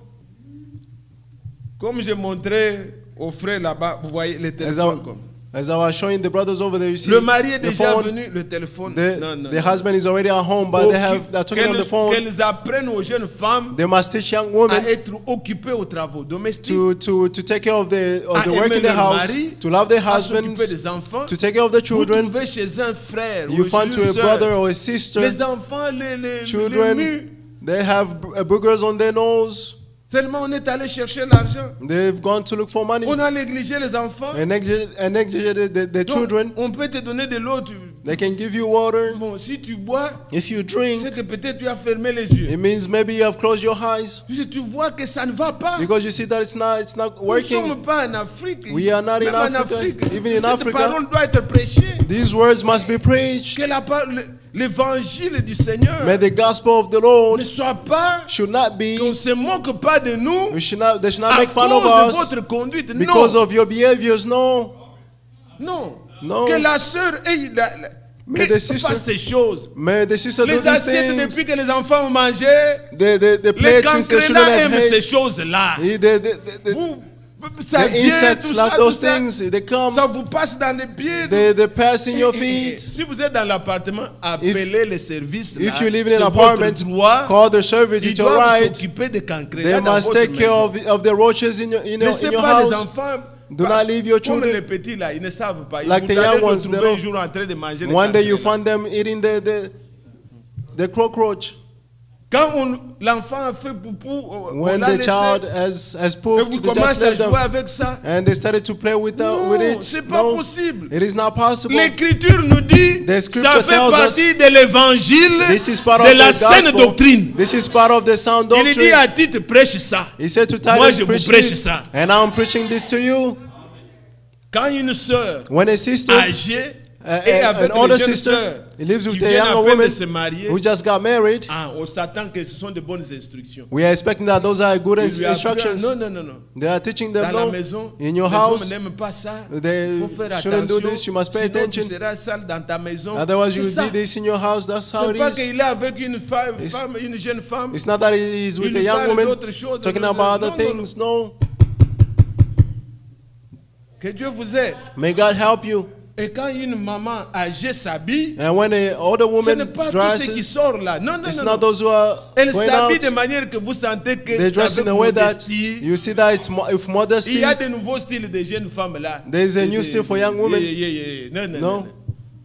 Comme j'ai montré aux frères là-bas, vous voyez les téléphones comme. As I was showing the brothers over there, you see Le mari est the déjà phone. venu, le téléphone. The husband is already at home, but they're talking on the phone. Qu'elles apprennent aux jeunes femmes They must teach young à women être occupées aux travaux domestiques, to take care of the à work in aimer the leur house, mari, to love their à s'occuper husbands, des enfants. to take care of the Vous children. trouvez chez un frère You ou find to chez a une sœur, brother or a sister, les enfants, les children, mus. they have boogers on their nose. Seulement on est allé chercher l'argent. They've gone to look for money On a négligé les enfants. and neglected the Donc, children. on peut te donner de l'eau. They can give you water. Bon, si tu bois, If you c'est drink, que peut-être tu as fermé les yeux. it means maybe you have closed your eyes Si tu vois que ça ne va pas, because you see that it's not nous ne working. sommes pas en Afrique. We are not in Même en Africa. Afrique, Even in cette Africa, parole doit être prêchée. these words must be preached. Que l'évangile du Seigneur May the gospel of the Lord ne soit pas should not be, qu'on ne se moque pas de nous they should not à make fun of cause de us votre conduite. because Non, of your behaviors. No. non. No. Que la sœur May the sister- fasse ces choses. May the sister do Les these assiettes, things. depuis que les enfants ont mangé, The les plates since the children cancrelats have aiment ces had. choses-là. The Vous, ça the vient, insects tout love ça, those tout ça. things. They come. Ça vous passe dans les pieds. They pass in your feet. Si vous êtes dans l'appartement, appelez les services. If là. you live in C'est an votre apartment, droit. call the service. Ils It's your doivent right. s'occuper des They cancrelats dans must votre take care maison. of the roaches in Laissez your pas les house. enfants. Do not leave your Comme children. les petits là, ils ne savent pas. Like Vous the allez young le ones, trouver they un don't- jour en train de manger les One day you cancrelats. find them eating the cockroach. Quand l'enfant a fait poupou, on When l'a the laissé. child has Et pooped, vous they just commencez à left jouer them. avec ça. And they started to play with Non, it. c'est pas No, possible. it is not possible. L'Écriture nous dit, The scripture ça fait tells partie de l'évangile, This is part de of la the saine gospel. doctrine. This is part of the sound Il dit doctrine. à titre, prêche ça. He said to Moi, Titus, je vous preach prêche this, ça. and I'm preaching this to you. Quand une sœur When a sister, âgée et avec an older les jeunes sister, sœurs lives qui with a viennent à younger peine de woman se marier, who just got married, on s'attend que ce sont de bonnes instructions. we are expecting that those are good Il lui apprend, instructions. non. They are teaching them, Dans la no, maison, in your les house, hommes n'aiment pas ça. they Il faut faire shouldn't do attention. this. You must pay Sinon, attention. tu seras sale dans ta maison. Otherwise, C'est you ça. did this in your house. That's how C'est it pas is. qu'il est avec une femme, une jeune femme. It's not that he is with Il a lui young parle woman d'autres choses. talking Non, about other non, things. No. Que Dieu vous aide. May God help you. Et quand une maman âgée s'habille, And when an older ce n'est woman pas tout ce qui dresses, sort là. Non. it's not those who are Elle going s'habille de out. manière que vous sentez que They c'est dress avec in a way that modestie. you see that it's Il modesty. y a de nouveaux styles de jeunes femmes là. There's a new style for young women. Non.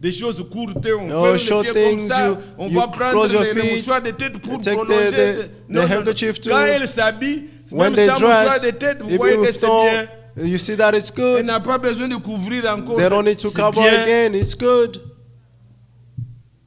Des choses courtes, on No, fait le short pied comme things, ça, you- on you va prendre close your les feet, mouchoirs de tête pour take prolonger. the handkerchief to- Quand elle s'habille, When même they sans mouchoir dress, de tête, vous even voyez que with c'est no, bien. you see that it's Elle good. n'a pas besoin de couvrir encore. They don't need to C'est cover bien. again. It's good.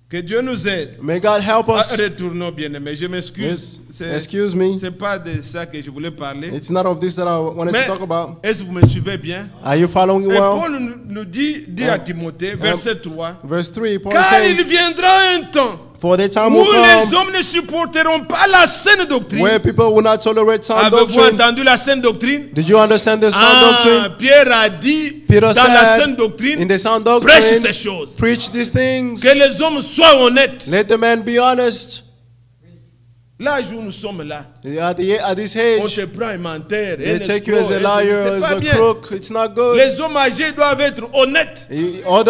Que Dieu nous aide. May God help us. Retournons bien aimé. Je m'excuse. Excuse me. C'est pas de ça que je voulais parler. It's not of this that I wanted Mais to talk about. est-ce que vous me suivez bien? Are you following Et well? Paul nous dit à Timothée, verset 3, Verse 3, Paul is car il saying, viendra un temps for the time où will les come hommes ne supporteront pas la saine doctrine. where people will not tolerate sound Avez-vous doctrine. entendu la saine doctrine? Did you understand the sound doctrine? Pierre a dit Peter dans la said, saine doctrine, in the sound prêche ces doctrine, choses. preach these things. Que les hommes soient honnêtes. Let the man be honest. L'âge où nous sommes là, At this on age, te prend un menteur, they un take you as a escroc, liar, c'est as pas a bien. crook. It's not good. Les hommes âgés doivent être honnêtes. All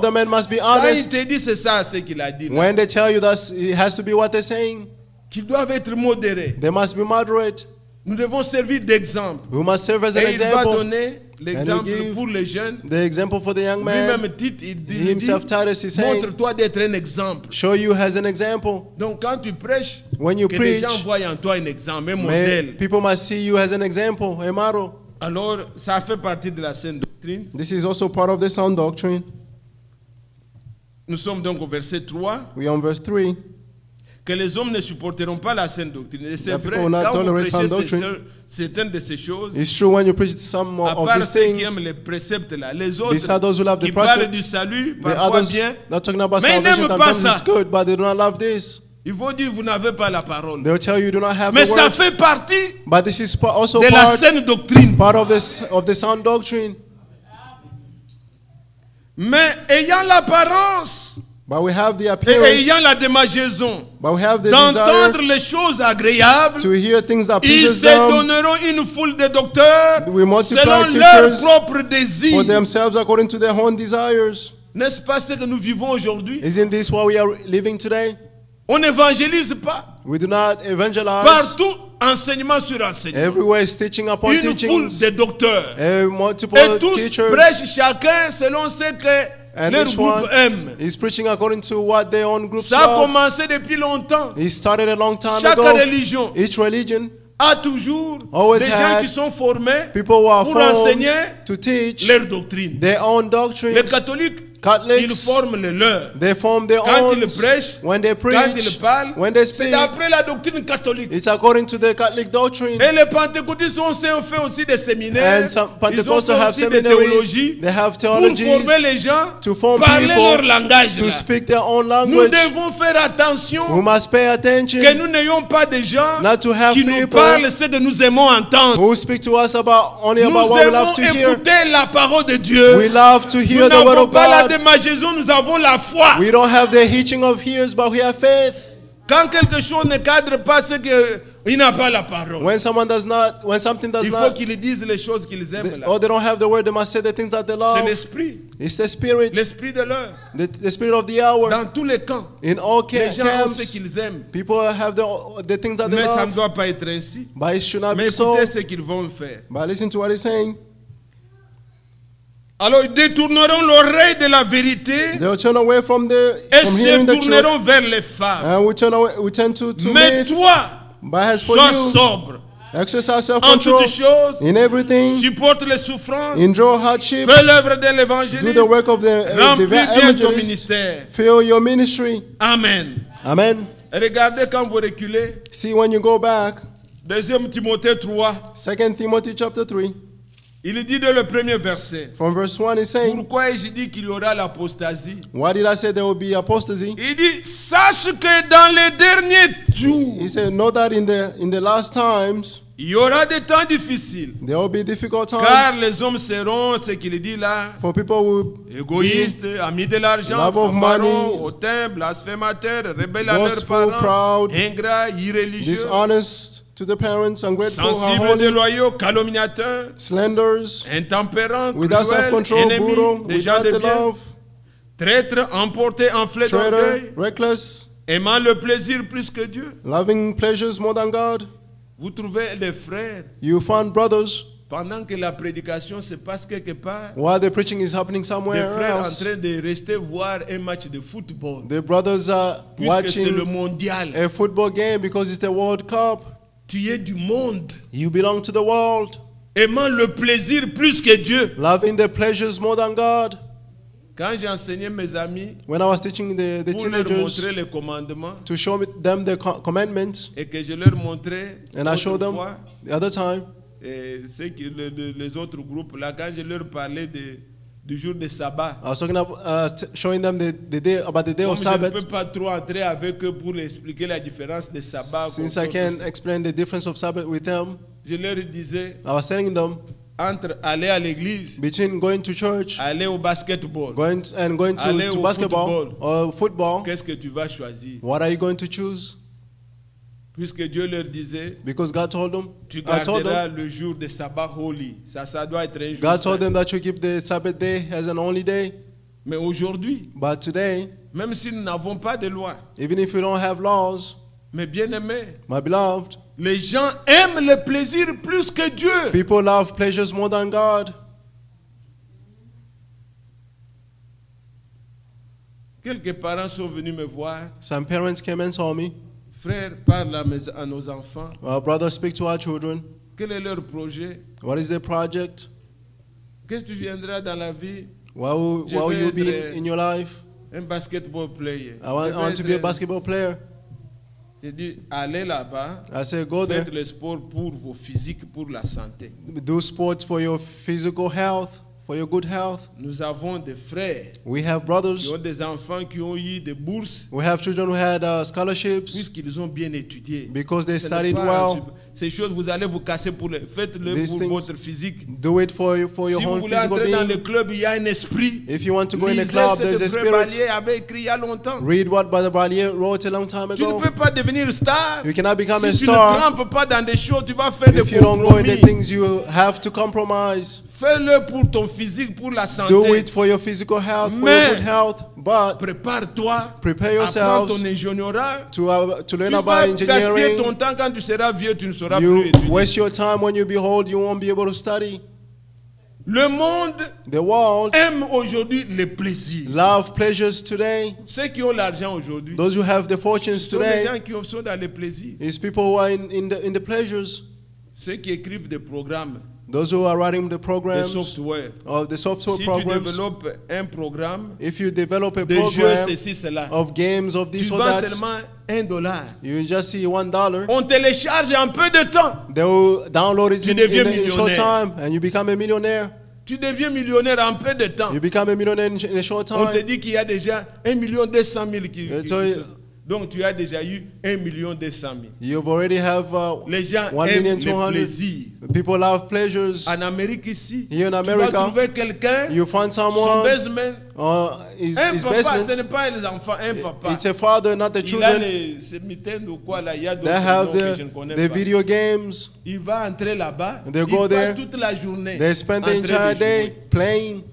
the men must be Quand il honest. te dit c'est ça ce qu'il a dit, là, When they tell you that, it has to be what they're saying. qu'ils doivent être modérés. They must be moderate. Nous devons servir d'exemple. We must serve as an Et il va example. donner l'exemple give pour les jeunes. The example for the young man. Lui-même Tite, il He dit, himself, Titus, is saying, montre-toi d'être un exemple. show you as an example. Donc quand tu prêches, When you que les gens preach, voient en toi un exemple, un may, modèle. people must see you as an example, a model. Alors, ça fait partie de la saine doctrine. This is also part of the sound doctrine. Nous sommes donc au verset 3. We are on verse 3. Que les hommes ne supporteront pas la saine doctrine. Et c'est That vrai, people will not quand vous tolerate sound prêchez doctrine. certaines de ces choses, It's true when you preach some à of part these ceux qui things. aiment les préceptes là, les Beside those who love autres the qui parlent precept, du salut, the parfois others bien, not talking about mais ils salvation, n'aiment pas sometimes it's ça. good, but they do not love this. Il faut dire vous n'avez pas la parole. They'll tell you do not have Mais the ça word. fait partie But this is also de la part saine doctrine. of the sound doctrine. Mais ayant l'apparence But we have the et appearance, ayant la démangeaison but we have the d'entendre desire les choses agréables, to hear things that ils pleases se them donneront une foule de docteurs We multiply selon leurs teachers propres for désirs. themselves according to their own desires. N'est-ce pas ce que nous vivons aujourd'hui? Isn't this what we are living today? On n'évangélise pas. We do not evangelize. Partout, enseignement sur enseignement. Everywhere is teaching upon Une foule teachings. de docteurs. Multiple Et tous teachers. prêchent chacun selon ce que And leur each groupe one aime. is preaching according to what their own groups Ça a love. commencé depuis longtemps. It started a long time Chaque ago. religion Each religion, a toujours Always des gens had qui sont formés people who are pour formed enseigner to teach leur doctrine. their own doctrine. Les catholiques, ils Catholics, forment le leur. they form their Quand own. ils prêchent, When they quand ils preach, parlent, when they c'est speak, d'après la doctrine catholique. it's according to the Catholic doctrine. Et les pentecôtistes ont fait aussi des séminaires. And some Ils ont Pentecostals fait have aussi des seminaries. théologies They have pour former theologies les gens, to form parler leur people langage. to là. speak their own Nous language. devons faire attention We must pay attention que nous n'ayons pas des gens not to have qui nous people parlent ce que nous aimons entendre. who speak to us about only Nous about what we love aimons to hear. écouter la parole de Dieu. We love to Nous hear the word n'avons of pas la God. démangeaison, nous avons la foi. We don't have the hitching of ears, but we have faith. Quand quelque chose ne cadre pas, c'est qu'il n'a pas la parole. When something does Il faut not, qu'ils disent les choses qu'ils aiment. Là. or they don't have the word, they must say the things that they C'est love. l'esprit. It's the spirit, L'esprit de l'heure. the spirit of the hour. Dans tous les camps, In all les gens ont ce camps, qu'ils aiment. people have the things that they Mais ça ne love, doit pas être ainsi. but it should not Mais be so. écoutez ce qu'ils vont faire. But listen to what he's saying. Alors ils détourneront l'oreille de la vérité They'll turn away from et from se hearing the truth, tourneront vers les femmes. and we tend to Mais myth. toi, But as for sois you, sobre. exercise En self-control toutes choses, in everything, supporte les souffrances, endure hardship, fais l'œuvre de do l'évangéliste, the work of the remplis bien ton evangelist, ministère. fill your ministry. Amen. Amen. Regardez quand vous reculez, See, when you go back, 2 Timothée 3, 2 Timothy chapter 3, il dit dans le premier verset, from verse 1, he's saying, pourquoi ai-je dit qu'il y aura l'apostasie? why did I say there will be apostasy? Il dit, sache que dans les derniers jours, He said, know that in the last times, il y aura des temps difficiles. there will be difficult Car times les hommes seront, ce qu'il dit là, for people who égoïstes, amis de l'argent, love of fanfarons, money, hautains, blasphémateurs, rebelles à leurs boastful, parents, proud, ingrats, irréligieux, dishonest to the parents, ungrateful, sensibles, unholy, déloyaux, calomniateurs, slanders, intempérants, without cruels, self-control, ennemis brutal, des gens without de the bien, love, traîtres, emportés, enflés traitor, d'orgueil, reckless, aimant le plaisir plus que Dieu. loving pleasures more than God. Vous trouvez des frères, You find brothers, pendant que la prédication se passe quelque part, while the preaching is happening des somewhere frères en else, train de rester voir un match de football, the brothers are puisque c'est le watching mondial. a football game because it's the World Cup. Tu es du monde, You belong to the world, aimant le plaisir plus que Dieu. loving the pleasures more than God. Quand j'ai enseigné mes amis When I was teaching the pour leur teenagers montrer les commandements to show them the commandments, et que je leur montrais and I showed them autrefois, the other time, les autres groupes là, quand je leur parlais du jour de sabbat, I was talking about showing them the day about the day comme of je ne Sabbath. peux pas trop entrer avec eux pour expliquer la différence de sabbat, Since I can explain the difference of Sabbath with them, je leur disais I was telling them entre aller à l'église, between going to church, aller au basketball, going Aller to au basketball football. or football, qu'est-ce que tu vas choisir? what are you going to choose? Puisque Dieu leur disait, Because God told them, tu I told garderas them, le jour de sabbat holy. Ça doit être un jour God told saint. them that you keep the Sabbath day as an only day. Mais aujourd'hui, But today, même si nous n'avons pas de loi, even if we don't have laws, mais bien aimé, my beloved, Les gens aiment le plaisir plus que Dieu. People love pleasures more than God. Quelques parents sont venus me voir. Some parents came and saw me. Frère, parle à nos enfants. Our brother, speak to our children. Quel est leur projet? What is their project? Qu'est-ce que tu viendras dans la vie? What will you be in your life? Un basketball player. I want to be a basketball player. J'ai dit, allez là-bas. I said, go there. Faites le sport pour vos physiques, pour la santé. Do sports for your physical health, for your good health. Nous avons des frères We have qui brothers. ont des enfants qui ont eu des bourses We have children who had scholarships puisqu'ils ont bien étudié. because they Ce n'est studied pas- well. Ces choses, vous allez vous casser pour les. Faites-le These pour things- votre physique. Do it for your Si vous whole voulez physical entrer dans le being. club, il y a un esprit. If you want to go in the Lisez club, ce there's que a Frère spirit. Ballier avait écrit il y a longtemps. Read what Brother Bralier wrote a long time Tu ne ago. peux pas devenir star. You cannot become a Si tu ne star trempes pas dans des choses, tu vas faire des if you don't go in the compromis. things you have to compromise. Fais-le pour ton physique, pour la Do santé. it for your physical health, for Mais- your good health. But Prépare-toi. prepare Apprends yourselves ton ingénierat. to learn Tu about vas gaspiller engineering. ton temps quand tu seras vieux, tu ne sauras plus You étudier. waste your time when you be old, you won't be able to study. Le monde The world aime aujourd'hui les plaisirs. love pleasures today. Ceux qui ont l'argent aujourd'hui, Those who have the fortunes ce sont les today gens qui sont dans les plaisirs. is people who are in the pleasures. Ceux qui écrivent des programmes, Those who are writing the des programs softwares. of the software Si tu programs. développes un programme If you develop a de jeux, program ceci, cela, of games of tu this or vends that, seulement $1. you just see $1. On télécharge en peu de temps. They will download it Tu in deviens a short millionnaire. time and you become a millionaire. Tu deviens millionnaire en peu de temps. You become a millionaire in a short On te time. dit qu'il y a déjà 1,2 million qui So you- sont. Donc tu as déjà eu 1,2 million. You've already have Les gens 1 aiment million le 200. plaisir. People love pleasures. En Amérique ici, Here in tu America, vas trouver quelqu'un, You find son someone, basement, his un papa, ce basement. n'est pas les enfants, un papa. It's a father, not the Il a children. ces mitaines ou quoi là, il y a They d'autres have noms que je ne connais the pas. video games. Il va entrer là-bas, They il go passe there. toute la journée They spend the en train entire de day jouer. playing.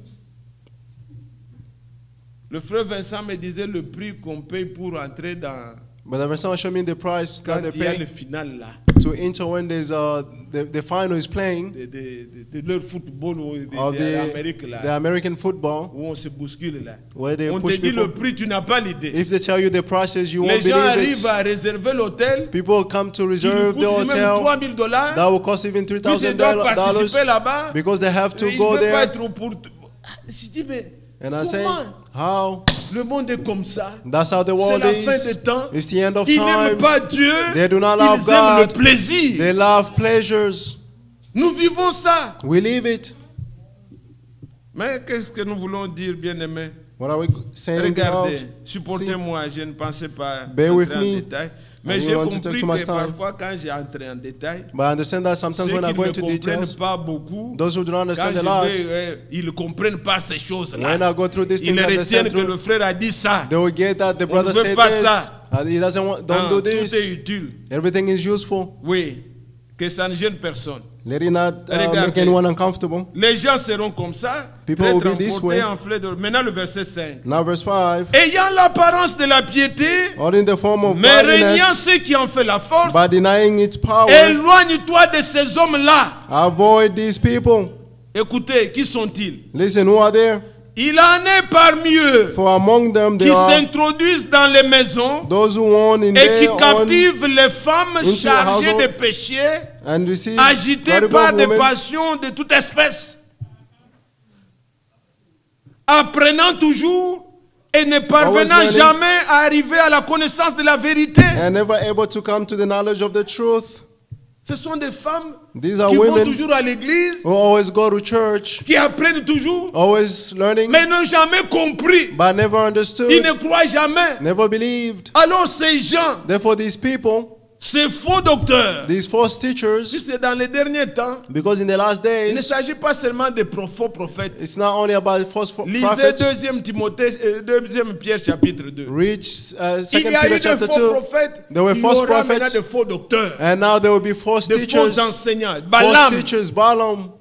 Le frère Vincent me disait le prix qu'on paye pour entrer dans But the Vincent showed me the price quand that they il y a le pay final là, to enter when there's the final is playing de leur football ou of de l'Amérique the là, American football, où on se bouscule là. where they On te push dit le people. prix, tu n'as pas l'idée. If they tell you the prices, you Les won't gens believe arrivent it. à réserver l'hôtel, People come to qui nous reserve coûte the même hotel. $3,000, That will cost even puis ils doivent $3,000 participer là-bas. because they have to Il go ne veut pas there. être pour. Je dis mais And I say, comment how? le monde est comme ça? That's how the C'est world la fin des is. temps. It's the end of Ils n'aiment pas times. Dieu. They do not Ils love aiment le God. plaisir. They love pleasures. Nous vivons ça. We live it. Mais qu'est-ce que nous voulons dire, bien-aimés? What are we saying? Regardez, about? supportez-moi, je ne pensais pas Bear with entrer en me. détail. I Mais don't j'ai want to take compris too much que time. parfois, quand j'ai entré en détail, But I understand that sometimes ceux when I qui go ne into comprennent details, pas beaucoup, those who do not quand understand a je lot, vais, ils ne comprennent pas ces choses-là. when I go through this Ils thing, they retiennent understand que le frère a dit ça. they will get that the brother ne veut said pas this. ça. And he doesn't want, don't do Tout est this. utile. Everything is useful. Oui, que ça ne gêne personne. Let it not make Regardez. anyone uncomfortable. Les gens seront comme ça, People très will be this transportés way. en fleur de... Maintenant le verset 5. Now verse 5. Ayant l'apparence de la piété, All in the form of mais régnant godliness, ceux qui en fait la force, by denying its power, éloigne-toi de ces hommes-là. avoid these people. Écoutez, qui sont-ils? Listen, who are there? Il en est parmi eux For among them qui there are s'introduisent dans les maisons those who own in et qui their own captivent les femmes into the chargées household de péchés, and receive agitées valuable par des women, passions de toute espèce, apprenant toujours et ne parvenant learning. jamais à arriver à la connaissance de la vérité. and never able to come to the knowledge of the truth. Ce sont des femmes These are qui vont women toujours à l'église, who always go to church, qui apprennent toujours, always learning, mais n'ont jamais compris. but never understood, Ils ne croient jamais. never believed. Alors ces gens, Therefore, these people, ces faux docteurs, these false si teachers, c'est dans les derniers temps, because in the last il ne days, s'agit pas seulement de faux prophètes. it's not only about false Lisez prophets. 2 Pierre chapitre 2. Read 2 Il y a eu Peter des chapter faux 2. prophètes, There were il y false aura maintenant prophets. des faux docteurs, And now there will be false des faux teachers, enseignants. false Balaam, teachers, Balaam.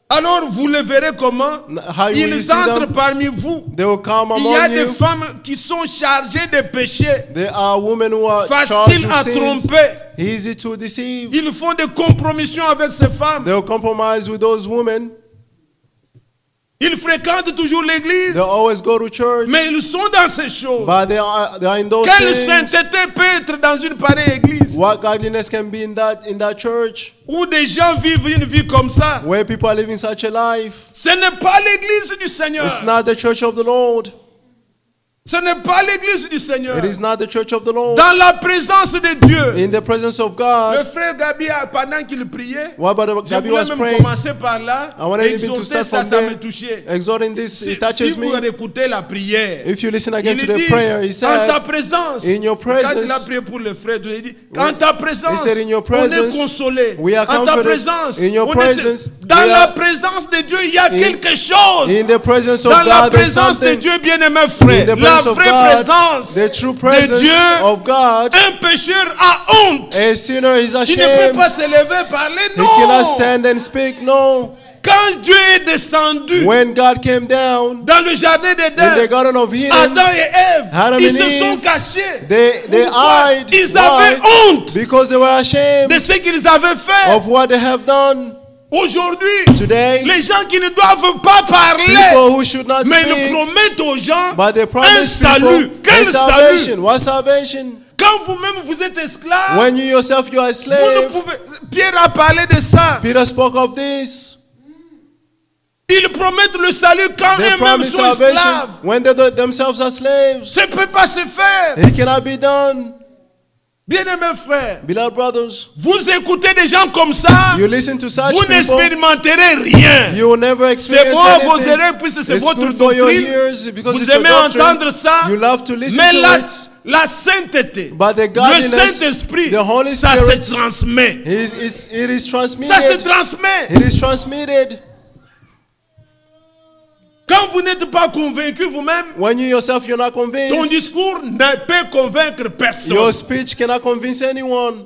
Alors vous le verrez comment How will you ils see entrent them? parmi vous. They will come Il y a among des you. femmes qui sont chargées de péchés, There are women who are charged faciles à with sins, tromper. easy to deceive. Ils font des compromissions avec ces femmes. They'll compromise with those women. Ils fréquentent toujours l'église, They'll always go to church, mais ils sont dans ces choses. but they are in those Quelle things. sainteté peut être dans une pareille église What godliness can be in that church où des gens vivent une vie comme ça? where people are living such a life? Ce n'est pas l'église du Seigneur. It's not the church of the Lord. Ce n'est pas l'église du Seigneur. It is not the church of the Lord. Dans la présence de Dieu. In the presence of Le God, frère Gabi, pendant qu'il priait, what about je Gabi voulais was même praying, commencer par là. I wanted even to Exhorter, start ça, from ça there. me touchait. Exhorting this, Si it touches vous me. écoutez la prière, If you listen again to il the dit, prayer, he en said, ta présence, in your quand il a presence, prié pour le frère, il dit, en ta présence, he said, in your on est presence, consolé. we are En ta comforted. présence, In your on presence, est... Dans we la are- présence de Dieu, il y a quelque chose. in the presence of Dans la God, there's présence de something. Dieu, bien-aimé In frère, the la presence of vraie God, présence the true de presence Dieu, of God, un pécheur a honte. a sinner is Qui ne peut ashamed. pas se lever et parler, He cannot non. stand and speak. No. Quand Dieu est descendu When God came down dans le jardin in the d'Éden, Garden of Eden, Adam et Ève, Adam ils and se sont Eve, cachés. they Pourquoi? hide. Ils avaient Why? honte Because they were ashamed de ce qu'ils avaient fait. of what they have done. Aujourd'hui, Today, les gens qui ne doivent pas parler, people who should not mais ils speak, promettent aux gens but they un promise salut. people Quel a salvation. salut? What salvation? Quand vous-même vous êtes esclave, When you yourself you are a vous ne slave. pouvez... Pierre a parlé de ça. Peter spoke of this. Ils promettent le salut quand They eux-mêmes promise sont salvation esclaves. when they themselves are slaves. Ça ne peut pas se faire. It cannot be done. Bien-aimés frères, Beloved brothers, vous écoutez des gens comme ça, you listen to such vous people, n'expérimenterez rien. you will never C'est experience bon à vos anything. oreilles puisque c'est It's votre good for your doctrine. ears because Vous it's your aimez doctrine. entendre ça. You love to listen Mais to it. la sainteté, But the le godliness, Saint-Esprit, the Holy ça Spirit, se transmet. it is Ça se transmitted. transmet. It is transmitted. Quand vous n'êtes pas convaincu vous-même, When you yourself you're not ton convinced, discours ne peut convaincre personne. your speech cannot convince anyone.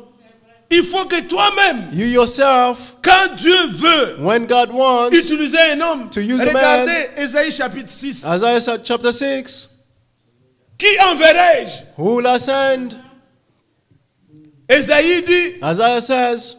Il faut que toi-même, You yourself, quand Dieu veut when God wants, utiliser un homme, to use a regardez Ésaïe chapitre 6. Isaiah chapter 6, Qui enverrai-je? who will I send? Ésaïe dit, Isaiah says,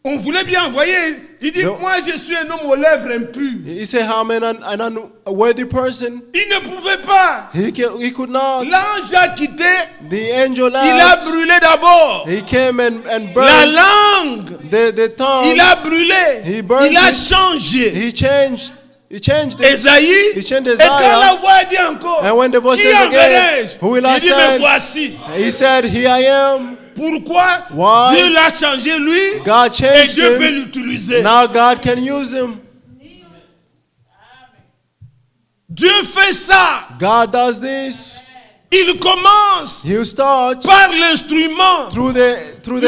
on voulait bien envoyer. Il dit, No. moi je suis un homme aux lèvres impures. he said, I'm an unworthy person. Il ne pouvait pas. He could not. L'ange a quitté. The angel Il a left. brûlé d'abord. He came and La burned langue. the tongue. Il a brûlé. He burned Il a it. changé. He changed it. Ésaïe. He changed Et quand la Isaiah. voix dit encore, And when the voice qui says again, enverrai-je? who will I Il dit, mais send? voici. He said, here I am. Pourquoi? Why? Dieu l'a changé lui. God Et changed Dieu peut him. l'utiliser. Now God can use him. Dieu fait ça. God does this. Il commence He starts par l'instrument. through the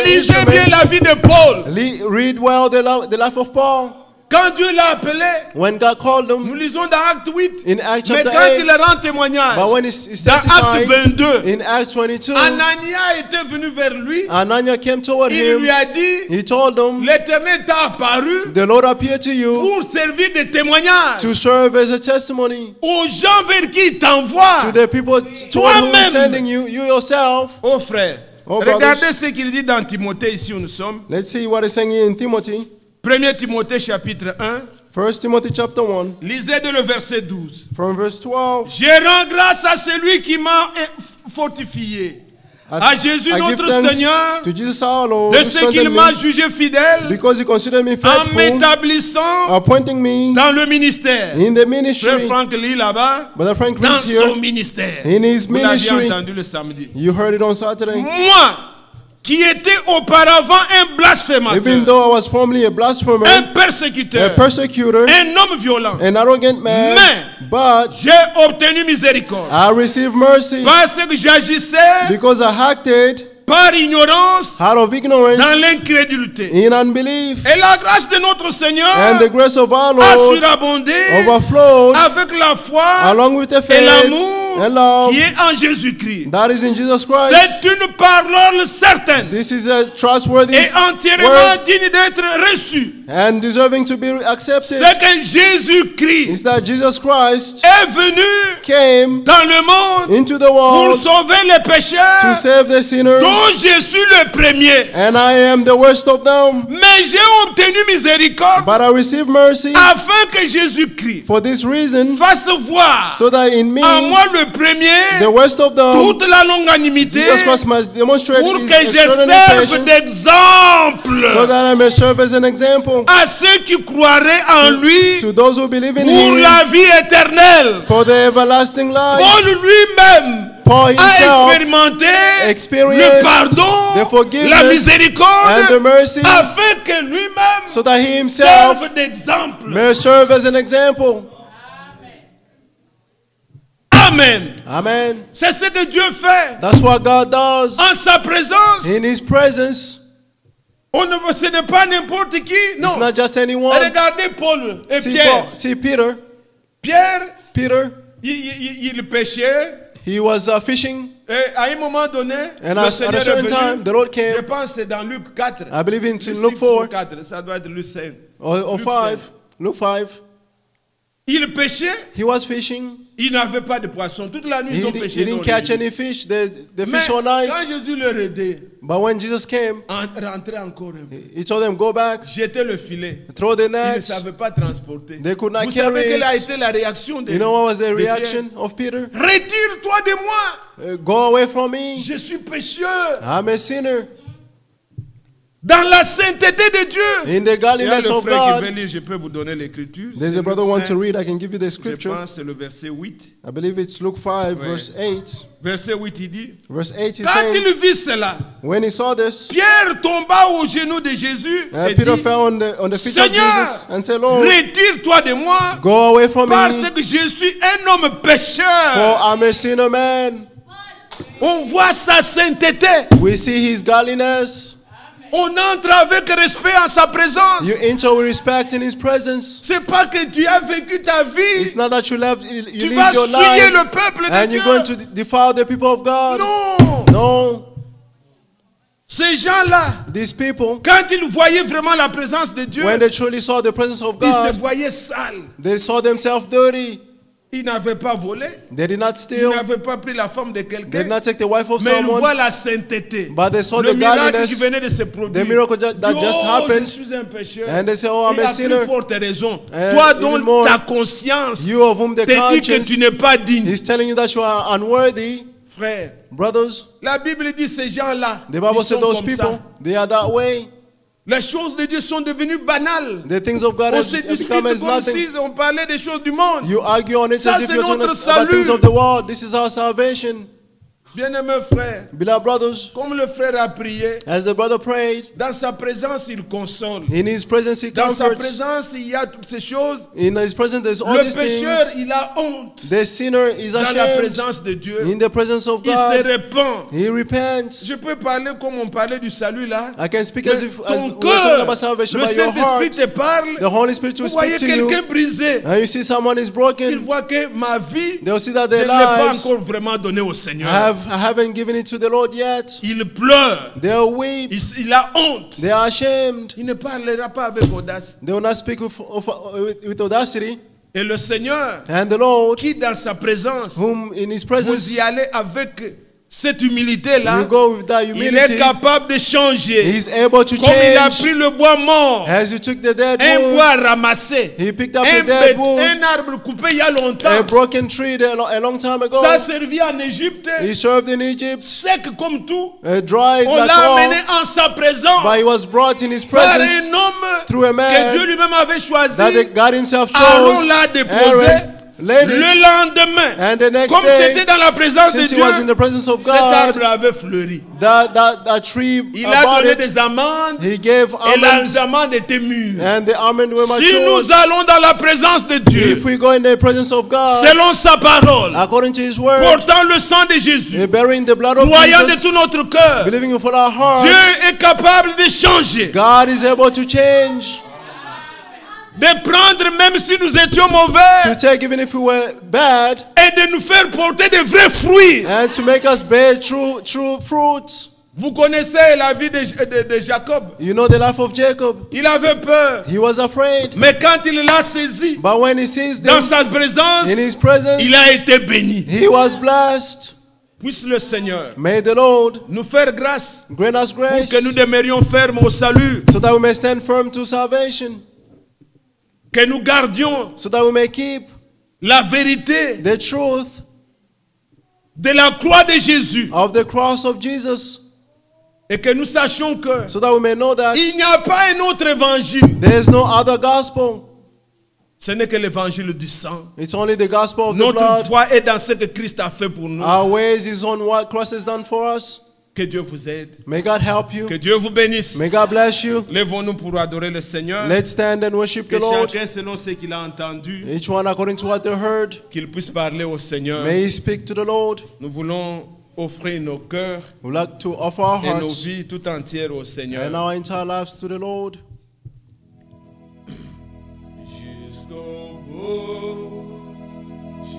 Lisez bien la instruments. vie de Paul. Read well the life of Paul. Quand Dieu l'a appelé, When God called nous him lisons dans Acte 8. in Acts Mais chapter quand 8, il rend témoignage, but when he's dans Acte testifying 22, in Acts 22, Anania était venu vers lui. Anania came toward Il him. lui a dit, He told him, l'Éternel t'a apparu the Lord appeared to you pour servir de témoignage to serve as a testimony aux gens vers qui il t'envoie. to the people toward whom he's sending you, you yourself. Oh frère, Oh, regardez brothers. ce qu'il dit dans Timothée, ici où nous sommes. Let's see what he's saying in Timothy. 1 Timothée chapitre 1, 1 Timothy chapter 1, lisez de le verset 12. from verse 12. Je rends grâce à celui qui m'a fortifié, à Jésus I give notre thanks Seigneur, to Jesus our Lord, de who ce strengthened qu'il me, m'a jugé fidèle because he considered me en faithful, m'établissant appointing me dans le ministère. in the Frère ministry. Franck lit là-bas, Brother Frank dans reads son here, ministère. in his Vous l'aviez ministry. entendu le samedi. You heard it on Saturday. Moi, qui étais auparavant un blasphémateur, Even though I was formerly a blasphemer, un a persécuteur, persecutor, un homme violent, an arrogant man, but j'ai obtenu miséricorde I received mercy parce que j'agissais because I acted par ignorance out of ignorance dans l'incrédulité. in unbelief. Et la grâce de notre Seigneur And the grace of our a Lord surabondé overflowed avec la foi along with the et faith l'amour and love qui est en Jésus-Christ. that is in Jesus Christ. C'est une parole certaine This is a trustworthy et entièrement word digne d'être reçue. and deserving to be accepted. C'est que Jésus-Christ Is that Jesus Christ est venu came dans le monde into the pour world sauver les pécheurs, to save the sinners, dont je suis le premier. and I am the worst of them. Mais j'ai obtenu miséricorde But I receive mercy afin que Jésus-Christ for this reason, fasse voir so that in me, en moi le premier the worst of them, toute la longanimité Jesus Christ must demonstrate pour his que je extraordinary serve patience, d'exemple so that I may serve as an example à ceux qui croiraient en lui to those who believe in pour him la vie éternelle. for the everlasting life. Paul lui-même Paul a himself expérimenté experienced le the pardon, forgiveness la miséricorde, and the mercy, afin que lui-même so that he himself serve d'exemple. may serve as an example. Amen. Amen. C'est ce que Dieu fait That's what God does en sa présence. in his presence. Ce n'est pas n'importe qui. Non. It's not just anyone. Regardez Paul et See, Pierre. see Peter. Pierre, Peter, il pêchait. he was fishing, Et à un moment donné, and le at Seigneur a est certain venu. time, the Lord Je came. pense que c'est dans Luc 4. I believe in Luc Luke 4 4, ça doit être Luc 5. or Luke 5. 5. Luke 5. Il pêchait. He was fishing. Il n'avait pas de poisson. Toute la nuit, ils ont He pêché. didn't dans catch le any fish. They Mais fish all quand night. Jésus leur aidait, But when Jesus came, rentrait encore un peu. he told them, go back, Jeter le filet. throw the Ils ne nets. savaient pas transporter. They could not Vous carry savez quelle a it. été la réaction de You know what was the de Pierre? reaction of Peter? Retire-toi de moi. Go away from me. Je suis pécheur. I'm a sinner. Dans la sainteté de Dieu. In the Il y a godliness le of frère qui veut God. lire, je peux vous donner l'écriture. There's C'est a brother Luc want to 5, read. I can give you the Je scripture. pense c'est le verset 8. I believe it's Luke 5, Ouais. verse 8. Verset 8, il dit, Verse 8 is quand saying, il vit cela, when he saw this, Pierre tomba aux genoux de Jésus et Peter dit, fell on the feet of Seigneur, Jesus and said, Lord, retire-toi de moi, go away from parce me, que je suis un homme pécheur. for I'm a sinner man. On voit sa sainteté. We see his godliness. On entre avec respect en sa présence. You enter with respect in his presence. C'est pas que tu as vécu ta vie. It's not that you Tu live vas your souiller life le peuple de and Dieu. you're going to defile the people of God. Non. No. Ces gens-là, These people, quand ils voyaient vraiment la présence de Dieu, when they truly saw the presence of ils se God, voyaient sales. they saw themselves dirty. Ils n'avaient pas volé. They did not Ils steal. n'avaient pas pris la femme de They did quelqu'un. not take the wife of Mais ils voient someone. la sainteté. But they saw Le the miracle qui godliness, venait de se produire. the miracle that just happened. Je suis un pécheur. And they say, oh, I'm Et a à plus sinner. forte raison. And Toi even dont more, ta conscience You of whom the te dit que conscience tu n'es pas digne. is telling you that you are unworthy. Frère, Brothers, la Bible dit ces gens-là, the Bible ils said sont those comme people, ça. they are that way. Les choses de Dieu sont devenues banales. The things of God On have se become dispute as comme nothing. si on parlait des choses du monde. You argue on it Ça, as if c'est you're talking notre about things salut. of the world. This is our salvation. Bien-aimés frères, Beloved brothers, comme le frère a prié, as the brother prayed, dans sa présence, il console. in his presence he Dans sa comforts. présence, il y a toutes ces choses. In his presence there's all Le these pécheur, things. il a honte. The sinner is Dans la ashamed. présence de Dieu, In the presence of il se God, répand. he repents. Je peux parler comme on parlait du salut là. I can speak Mais as if as ton we were talking cœur, about salvation, le but your Saint-Esprit heart, te parle. the Holy Spirit will Vous voyez speak to you, quelqu'un brisé. and you see someone is Il broken. voit que ma vie, They'll see that je ne their l'ai pas lives encore vraiment donné au Seigneur. I haven't given it to the Lord yet. Il pleure. They'll weep. Il a honte. They are ashamed. Il ne parlera pas avec audace. They will not speak with audacity. Et le Seigneur, And the Lord, qui dans sa présence, whom in His vous presence y allez avec cette humilité-là, you go with that il est humility, capable de changer. He's able to Comme il a change. pris le bois mort, As you took the dead un wood, bois ramassé, He picked up un, the dead bête- wood, un arbre coupé il y a longtemps. a broken tree a long time ago. Ça servit en Égypte, He served in Egypt, sec comme tout. dried On like l'a amené all, en sa présence but he was brought in His par presence un homme through a que man Dieu lui-même avait choisi. that God Himself Aaron chose. l'a déposé. Aaron laid Le it, lendemain, and the next comme day, c'était dans la présence de since he Dieu, was in the presence of cet arbre God, avait fleuri. that tree Il a about donné it, des amendes He gave et almonds, les amendes étaient mûres. and the almond were Si nous matured. allons dans la présence de Dieu, If we go in the presence of God, selon sa parole, according to His word, portant le sang de Jésus, bearing the blood of croyant de Jesus, tout notre cœur, believing with all our hearts, Dieu est capable de changer. God is able to change. de prendre même si nous étions to mauvais take even if we were bad, et de nous faire porter de vrais fruits. and to make us bear true fruits. Vous connaissez la vie de Jacob. You know the life of Jacob. Il avait peur. He was afraid. Mais quand il l'a saisi, But when he sees dans them sa présence, in his presence, il a été béni. he was blessed. Puisse le Seigneur May the Lord nous faire grâce grant us pour grace que nous demeurions fermes au salut, so that we may stand firm to salvation, que nous gardions so that we may keep la vérité the truth de la croix de Jésus of the cross of Jesus, et que nous sachions que so that we may know that il n'y a pas un autre évangile. there is no other gospel. Ce n'est que l'évangile du sang. It's only the gospel of the Notre blood. foi est dans ce que Christ a fait pour nous. Our ways is on what Christ has done for us. Que Dieu vous aide. May God help you. Que Dieu vous bénisse. May God bless you. Lèvons-nous pour adorer le Seigneur. Let's stand and worship Que the Lord. chacun selon ce qu'il a entendu, Each one according to what they heard. qu'il puisse parler au Seigneur. May he speak to the Lord. Nous voulons offrir nos cœurs We would like to offer our et nos hearts vies tout entières au Seigneur. and our entire lives to the Lord. Jusqu'au bout,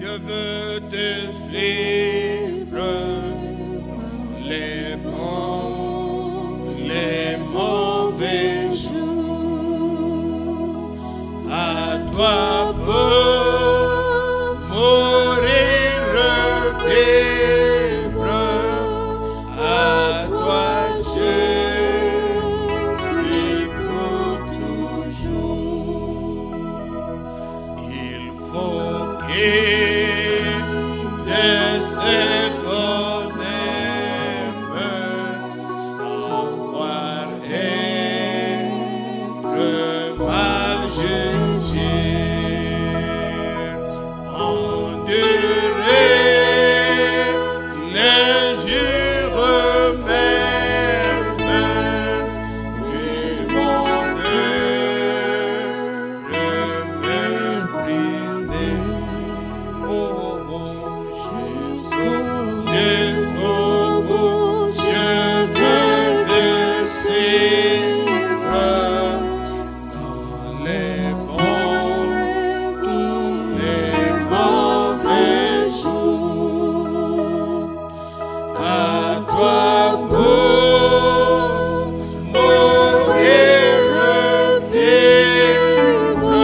je veux te suivre dans les bons, les mauvais jours. À toi pour mourir, vivre. À toi je suis pour toujours. Il faut qu'il te se connaisse sans voir être mal jugé. Endurer les jours même du monde méprisé. Oh, jusqu'au bout, je veux te suivre dans les bons, les mauvais jours. À toi pour mourir, vivre.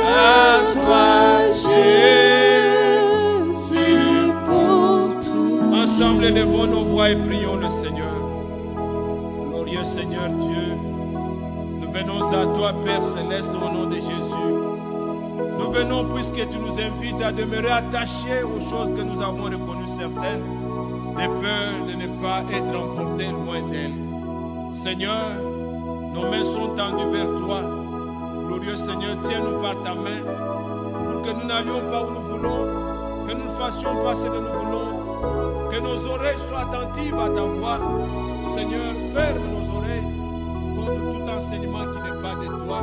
À toi Jésus pour tout. Ensemble, élevons nos voix et prions le Seigneur. Glorieux Seigneur Dieu, nous venons à toi, Père Céleste, au nom de Jésus. Nous venons puisque tu nous invites à demeurer attachés aux choses que nous avons reconnues certaines, de peur de ne pas être emportés loin d'elles. Seigneur, nos mains sont tendues vers toi. Glorieux Seigneur, tiens-nous par ta main pour que nous n'allions pas où nous voulons, que nous ne fassions pas ce que nous voulons, que nos oreilles soient attentives à ta voix. Seigneur, ferme nos oreilles contre tout enseignement qui n'est pas de toi.